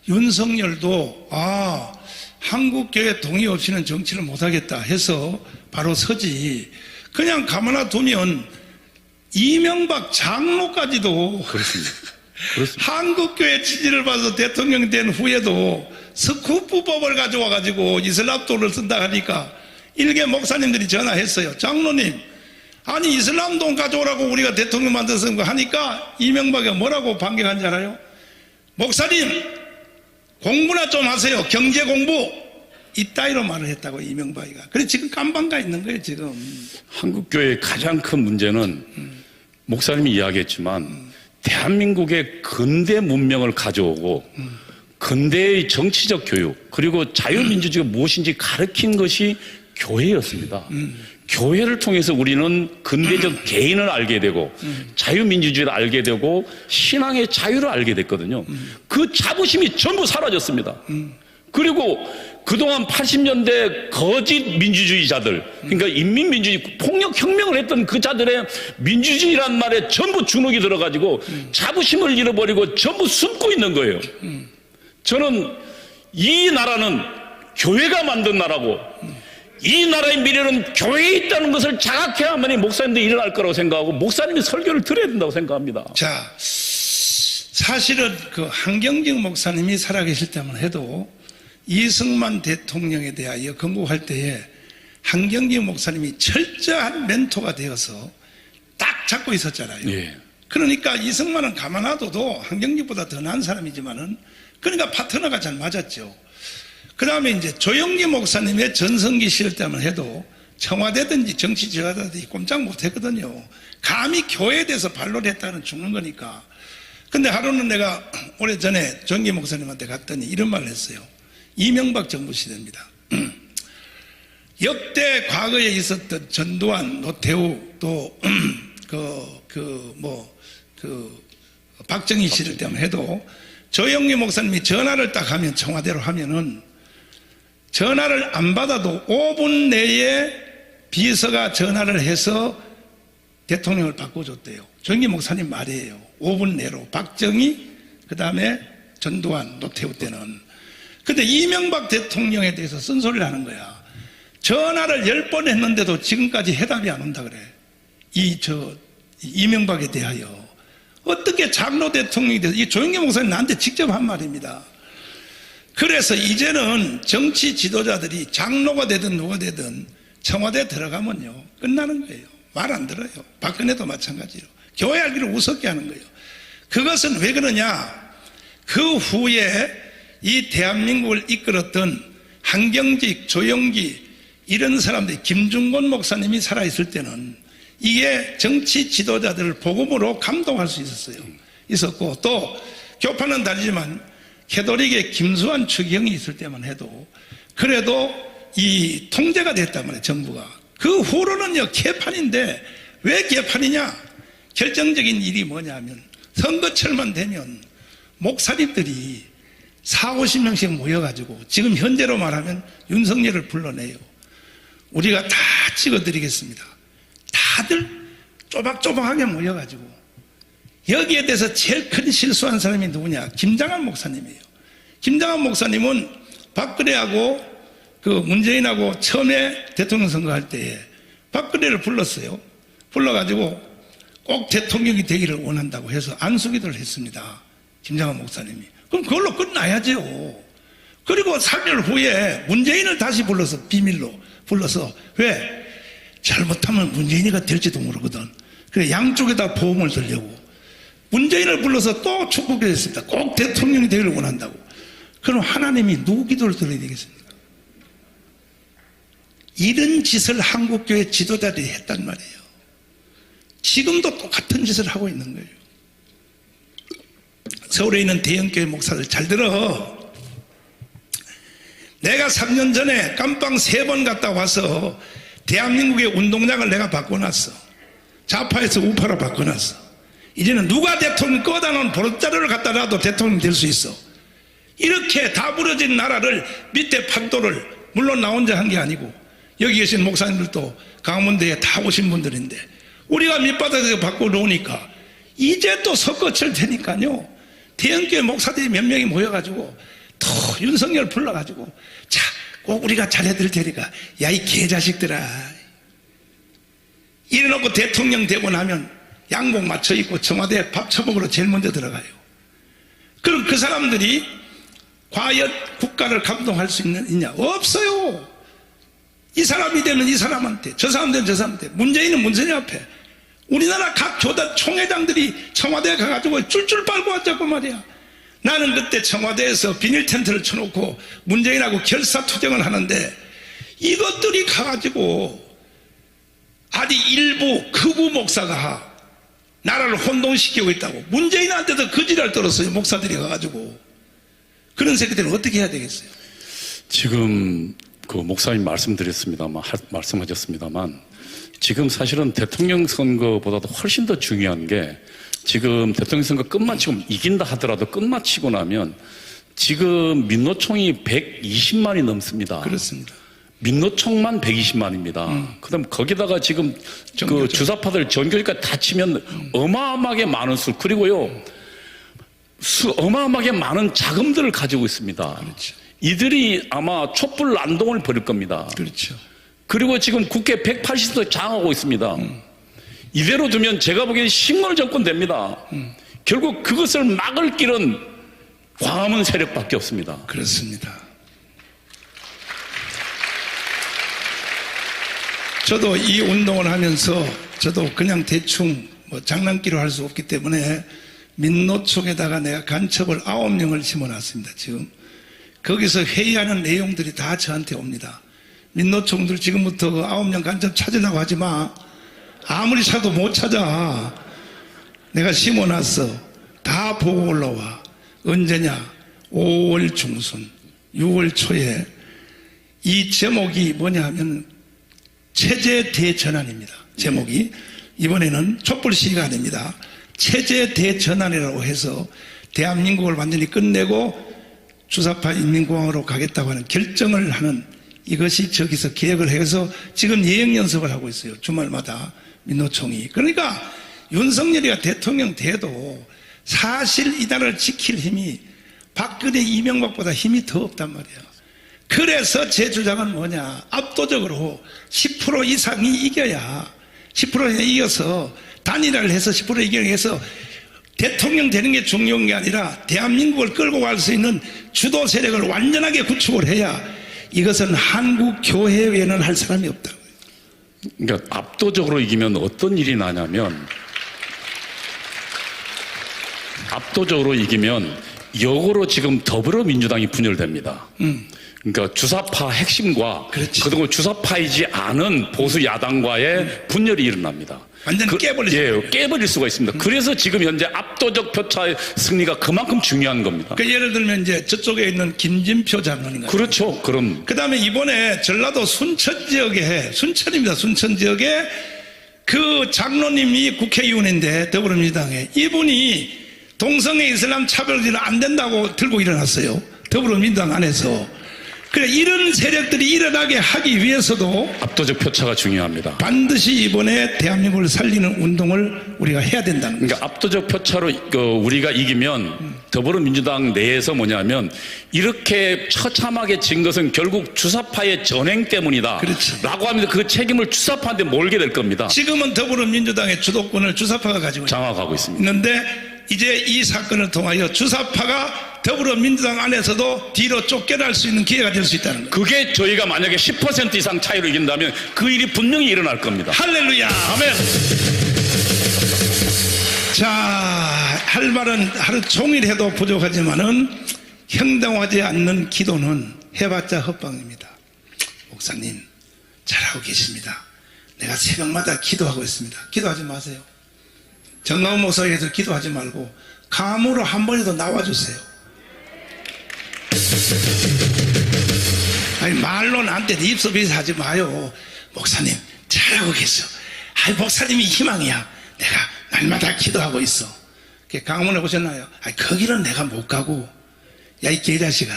윤석열도 한국교회 동의 없이는 정치를 못하겠다 해서 바로 서지. 그냥 가만히 두면 이명박 장로까지도 그렇습니다. 한국교회 지지를 받아서 대통령 된 후에도 스쿠프법을 가져와 가지고 이슬람도를 쓴다 하니까 일개 목사님들이 전화했어요. 장로님, 아니 이슬람 돈 가져오라고 우리가 대통령 만들어서 거 하니까 이명박이 뭐라고 반격한 줄 알아요? 목사님 공부나 좀 하세요. 경제 공부. 이따위로 말을 했다고 이명박이가. 그래서 지금 깜방가 있는 거예요 지금. 한국교회의 가장 큰 문제는 목사님이 이야기했지만 대한민국의 근대 문명을 가져오고 근대의 정치적 교육 그리고 자유민주주의가 무엇인지 가르친 것이 교회였습니다. 교회를 통해서 우리는 근대적 개인을 알게 되고 자유민주주의를 알게 되고 신앙의 자유를 알게 됐거든요. 그 자부심이 전부 사라졌습니다. 그리고 그동안 80년대 거짓 민주주의자들, 그러니까 인민민주주의 폭력혁명을 했던 그 자들의 민주주의란 말에 전부 주눅이 들어가지고 자부심을 잃어버리고 전부 숨고 있는 거예요. 저는 이 나라는 교회가 만든 나라고 이 나라의 미래는 교회에 있다는 것을 자각해야만이 목사님들이 일어날 거라고 생각하고 목사님이 설교를 드려야 된다고 생각합니다. 자, 사실은 그 한경직 목사님이 살아계실 때만 해도 이승만 대통령에 대하여 건국할 때에 한경직 목사님이 철저한 멘토가 되어서 딱 잡고 있었잖아요. 예. 그러니까 이승만은 가만놔둬도 한경직보다 더 나은 사람이지만은 그러니까 파트너가 잘 맞았죠. 그 다음에 이제 조영기 목사님의 전성기 시절 때만 해도 청와대든지 정치 지도자들이 꼼짝 못했거든요. 감히 교회에 대해서 반론을 했다는 죽는 거니까. 근데 하루는 내가 오래전에 조영기 목사님한테 갔더니 이런 말을 했어요. 이명박 정부 시대입니다. 역대 과거에 있었던 전두환, 노태우 또 박정희 시절 때만 해도 조영기 목사님이 전화를 딱 하면 청와대로 하면은 전화를 안 받아도 5분 내에 비서가 전화를 해서 대통령을 바꿔줬대요. 조영기 목사님 말이에요. 5분 내로 박정희 그 다음에 전두환, 노태우 때는. 근데 이명박 대통령에 대해서 쓴소리를 하는 거야. 전화를 10번 했는데도 지금까지 해답이 안 온다 그래. 이명박에 대하여. 어떻게 장로 대통령이 돼서, 이 조영기 목사님 나한테 직접 한 말입니다. 그래서 이제는 정치 지도자들이 장로가 되든 누가 되든 청와대 들어가면요. 끝나는 거예요. 말 안 들어요. 박근혜도 마찬가지로. 교회 알기를 우습게 하는 거예요. 그것은 왜 그러냐. 그 후에 이 대한민국을 이끌었던 한경직, 조영기 이런 사람들이 김중곤 목사님이 살아있을 때는 이게 정치 지도자들을 복음으로 감동할 수 있었고 또 교파는 다르지만 캐톨릭의 김수환 추기경이 있을 때만 해도 그래도 이 통제가 됐단 말이에요. 정부가. 그 후로는요 개판인데 왜 개판이냐. 결정적인 일이 뭐냐면 선거철만 되면 목사님들이 40-50명씩 모여가지고 지금 현재로 말하면 윤석열을 불러내요. 우리가 다 찍어드리겠습니다. 다들 쪼박쪼박하게 모여가지고 여기에 대해서 제일 큰 실수한 사람이 누구냐. 김장한 목사님이에요. 김장한 목사님은 박근혜하고 그 문재인하고 처음에 대통령 선거할 때에 박근혜를 불렀어요. 불러가지고 꼭 대통령이 되기를 원한다고 해서 안수기도를 했습니다. 김장한 목사님이. 그럼 그걸로 끝나야죠. 그리고 3일 후에 문재인을 다시 불러서 비밀로 불러서 왜? 잘못하면 문재인이가 될지도 모르거든. 그래 양쪽에다 보험을 들려고 문재인을 불러서 또 축복해 줬습니다. 꼭 대통령이 되기를 원한다고. 그럼 하나님이 누구 기도를 들어야 되겠습니까? 이런 짓을 한국교회 지도자들이 했단 말이에요. 지금도 똑같은 짓을 하고 있는 거예요. 서울에 있는 대형교회 목사들 잘 들어. 내가 3년 전에 깜빵 3번 갔다 와서 대한민국의 운동장을 내가 바꿔놨어. 좌파에서 우파로 바꿔놨어. 이제는 누가 대통령 꺼다 놓은 보름자루를 갖다 놔도 대통령 될 수 있어. 이렇게 다부러진 나라를 밑에 판도를 물론 나 혼자 한 게 아니고 여기 계신 목사님들도 강원대에 다 오신 분들인데 우리가 밑바닥에서 바꿔놓으니까 이제 또 섞어칠 테니까요. 대형교회 목사들이 몇 명이 모여가지고 또 윤석열 불러가지고 자, 꼭 우리가 잘해드릴 테니까 야, 이 개자식들아. 이래놓고 대통령 되고 나면 양복 맞춰 입고 청와대 밥 처먹으러 제일 먼저 들어가요. 그럼 그 사람들이 과연 국가를 감동할 수 있냐? 없어요. 이 사람이 되면 이 사람한테, 저 사람 되면 저 사람한테, 문재인은 문재인 앞에. 우리나라 각 교단 총회장들이 청와대에 가가지고 쫄쫄 빨고 왔자고 말이야. 나는 그때 청와대에서 비닐 텐트를 쳐놓고 문재인하고 결사투쟁을 하는데 이것들이 가가지고 아니 일부 극우 목사가 나라를 혼동시키고 있다고 문재인한테도 거지를 떨었어요. 목사들이 가가지고. 그런 새끼들은 어떻게 해야 되겠어요? 지금 그 목사님 말씀하셨습니다만 지금 사실은 대통령 선거보다도 훨씬 더 중요한 게 지금 대통령 선거 끝마치고 이긴다 하더라도 끝마치고 나면 지금 민노총이 120만이 넘습니다. 그렇습니다. 민노총만 120만입니다. 그다음 거기다가 지금 그 주사파들 전교까지 다 치면 어마어마하게 많은 수 그리고요 어마어마하게 많은 자금들을 가지고 있습니다. 그렇죠. 이들이 아마 촛불 난동을 벌일 겁니다. 그렇죠. 그리고 지금 국회 180도 장하고 있습니다. 이대로 두면 제가 보기엔 식물 정권 됩니다. 결국 그것을 막을 길은 광화문 세력밖에 없습니다. 그렇습니다. 저도 이 운동을 하면서 저도 그냥 대충 뭐 장난기로 할 수 없기 때문에 민노총에다가 내가 간첩을 9명을 심어놨습니다. 지금 거기서 회의하는 내용들이 다 저한테 옵니다. 민노총들 지금부터 그 9명 간첩 찾으려고 하지 마. 아무리 찾아도 못 찾아. 내가 심어놨어. 다 보고 올라와. 언제냐? 5월 중순, 6월 초에. 이 제목이 뭐냐 하면 체제 대전환입니다. 제목이. 이번에는 촛불 시위가 아닙니다. 체제 대전환이라고 해서 대한민국을 완전히 끝내고 주사파 인민공화국으로 가겠다고 하는 결정을 하는 이것이 저기서 계획을 해서 지금 예행 연습을 하고 있어요. 주말마다 민노총이. 그러니까 윤석열이가 대통령 돼도 사실 이 나라를 지킬 힘이 박근혜 이명박보다 힘이 더 없단 말이야. 그래서 제 주장은 뭐냐. 압도적으로 10% 이상이 이겨야 10% 이상 이겨서 단일화를 해서 10% 이기기 위해서 대통령 되는 게 중요한 게 아니라 대한민국을 끌고 갈 수 있는 주도 세력을 완전하게 구축을 해야 이것은 한국 교회 외에는 할 사람이 없다. 그러니까 압도적으로 이기면 어떤 일이 나냐면 압도적으로 이기면 역으로 지금 더불어민주당이 분열됩니다. 그러니까 주사파 핵심과 그동안 주사파이지 않은 보수 야당과의 분열이 일어납니다. 완전히 깨버릴 수 있어요. 예, 깨버릴 수가 있습니다. 그래서 지금 현재 압도적 표차의 승리가 그만큼 중요한 겁니다. 그러니까 예를 들면 이제 저쪽에 있는 김진표 장로인가. 그렇죠. 그럼. 그 다음에 이번에 전라도 순천 지역에, 순천입니다. 순천 지역에 그 장로님이 국회의원인데 더불어민주당에 이분이 동성애 이슬람 차별은 안 된다고 들고 일어났어요. 더불어민주당 안에서. 그래, 이런 세력들이 일어나게 하기 위해서도 압도적 표차가 중요합니다. 반드시 이번에 대한민국을 살리는 운동을 우리가 해야 된다는 거죠. 그러니까 압도적 표차로 우리가 이기면 더불어민주당 내에서 뭐냐면 이렇게 처참하게 진 것은 결국 주사파의 전행 때문이다. 그렇지. 라고 하면서 그 책임을 주사파한테 몰게 될 겁니다. 지금은 더불어민주당의 주도권을 주사파가 가지고 장악하고 있습니다. 있는데 이제 이 사건을 통하여 주사파가 더불어민주당 안에서도 뒤로 쫓겨날 수 있는 기회가 될 수 있다는 거예요. 그게 저희가 만약에 10% 이상 차이로 이긴다면 그 일이 분명히 일어날 겁니다. 할렐루야. 아멘. 자, 할 말은 하루 종일 해도 부족하지만은 행동하지 않는 기도는 해봤자 헛방입니다. 목사님 잘하고 계십니다. 내가 새벽마다 기도하고 있습니다. 기도하지 마세요. 정가훈 목사에게서 기도하지 말고 감으로 한 번이라도 나와주세요. 아니 말로 나한테 입서비스 하지 마요. 목사님 잘하고 계셔. 아니 목사님이 희망이야. 내가 날마다 기도하고 있어. 강원에 오셨나요? 아니 거기는 내가 못 가고. 야 이 개자식아,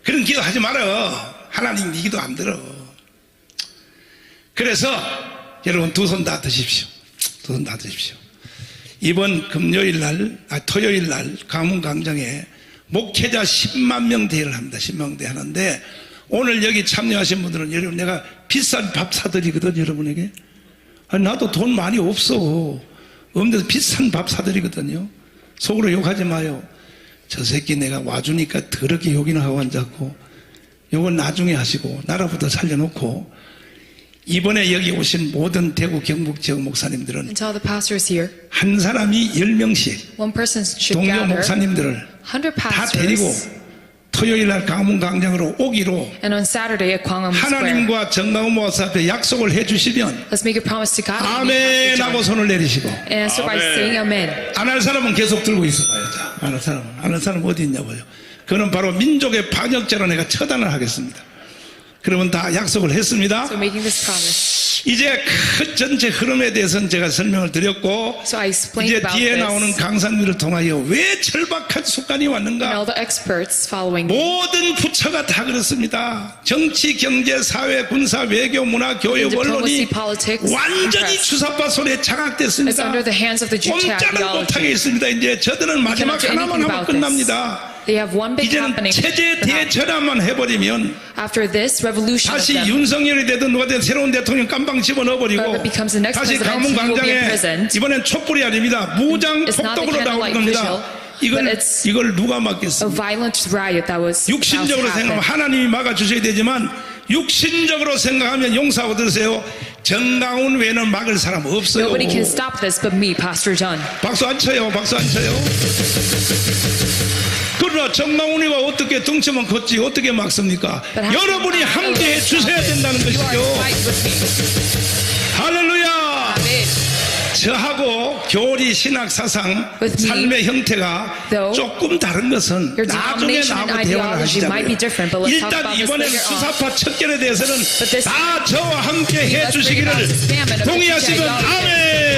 그런 기도 하지 말어. 하나님 네 기도 안 들어. 그래서 여러분 두 손 다 드십시오. 두 손 다 드십시오. 이번 토요일 날 강문광장에 목회자 10만 명 대회를 합니다. 10만 대회 하는데 오늘 여기 참여하신 분들은 여러분 내가 비싼 밥 사드리거든. 여러분에게. 아니, 나도 돈 많이 없어. 없는데도 비싼 밥 사드리거든요. 속으로 욕하지 마요. 저 새끼 내가 와주니까 더럽게 욕이나 하고 앉았고, 욕은 나중에 하시고 나라부터 살려놓고, 이번에 여기 오신 모든 대구 경북 지역 목사님들은 And tell the pastors here, 한 사람이 10명씩 one person should 동료 gather 목사님들을 100 다 데리고 pastors. 토요일날 강문광장으로 오기로 And on Saturday at Gwanghwamun Square, 하나님과 정강훈 목사 앞에 약속을 해주시면 let's make a promise to God. 아멘 하고 손을 내리시고, And answer by Amen. saying Amen. 안 할 사람은 계속 들고 있어봐요. 자, 안 할 사람 어디 있냐고요. 그는 바로 민족의 반역죄로 내가 처단을 하겠습니다. 그러면 다 약속을 했습니다. So making this promise. 이제 그 전체 흐름에 대해서는 제가 설명을 드렸고, So I explained 이제 about 뒤에 this. 나오는 강사님들을 통하여 왜 절박한 습관이 And 왔는가. all the experts following me. 모든 부처가 다 그렇습니다. 정치, 경제, 사회, 군사, 외교, 문화, 교육, Diplomacy, 언론이 politics, 완전히 press. 주사파 손에 It's 장악됐습니다. under the hands of the Jew 꼼짝을 ideology. 못하게 있습니다. 이제 저들은 마지막 cannot do 하나만 anything 하면 about this. 끝납니다. They have one big 이제는 happening. 체제 to happen. 대전환만 해버리면 After this revolution of 다시 them, 윤석열이 되든 누가 되든 새로운 대통령 깜방 집어넣어버리고 whoever becomes the next 다시 president, he will be 강문광장에 imprisoned. 이번엔 촛불이 아닙니다. 무장 It's not the 폭동으로 나올 candlelight 겁니다. vigil, but it's 이걸 누가 a 막겠습니까? violent riot that was about to 육신적으로 생각하면 happen. 하나님이 막아주셔야 되지만, 육신적으로 생각하면 용서하고 들으세요. 정강훈 외에는 막을 사람 없어요. Nobody can stop this but me, Pastor John. 박수 안 쳐요. 박수 안 쳐요. 그러나 정강훈이가 어떻게 덩치만 컸지 어떻게 막습니까? But how 여러분이 can I 함께 stop 해주셔야 it? 된다는 You are 것이죠. right with me. 할렐루야. Amen. 저하고 교리 신학 사상 With me, 삶의 형태가 though, 조금 다른 것은 your 나중에 denomination 나하고 and 대화를 ideology might be different, but 하시자고요. let's talk 일단 about this 이번엔 later on. 수사파 척결에 대해서는 But this- 다 저와 함께 Let's bring 해주시기를 about this famine of the 동의하시면 Jew ideology. 아멘.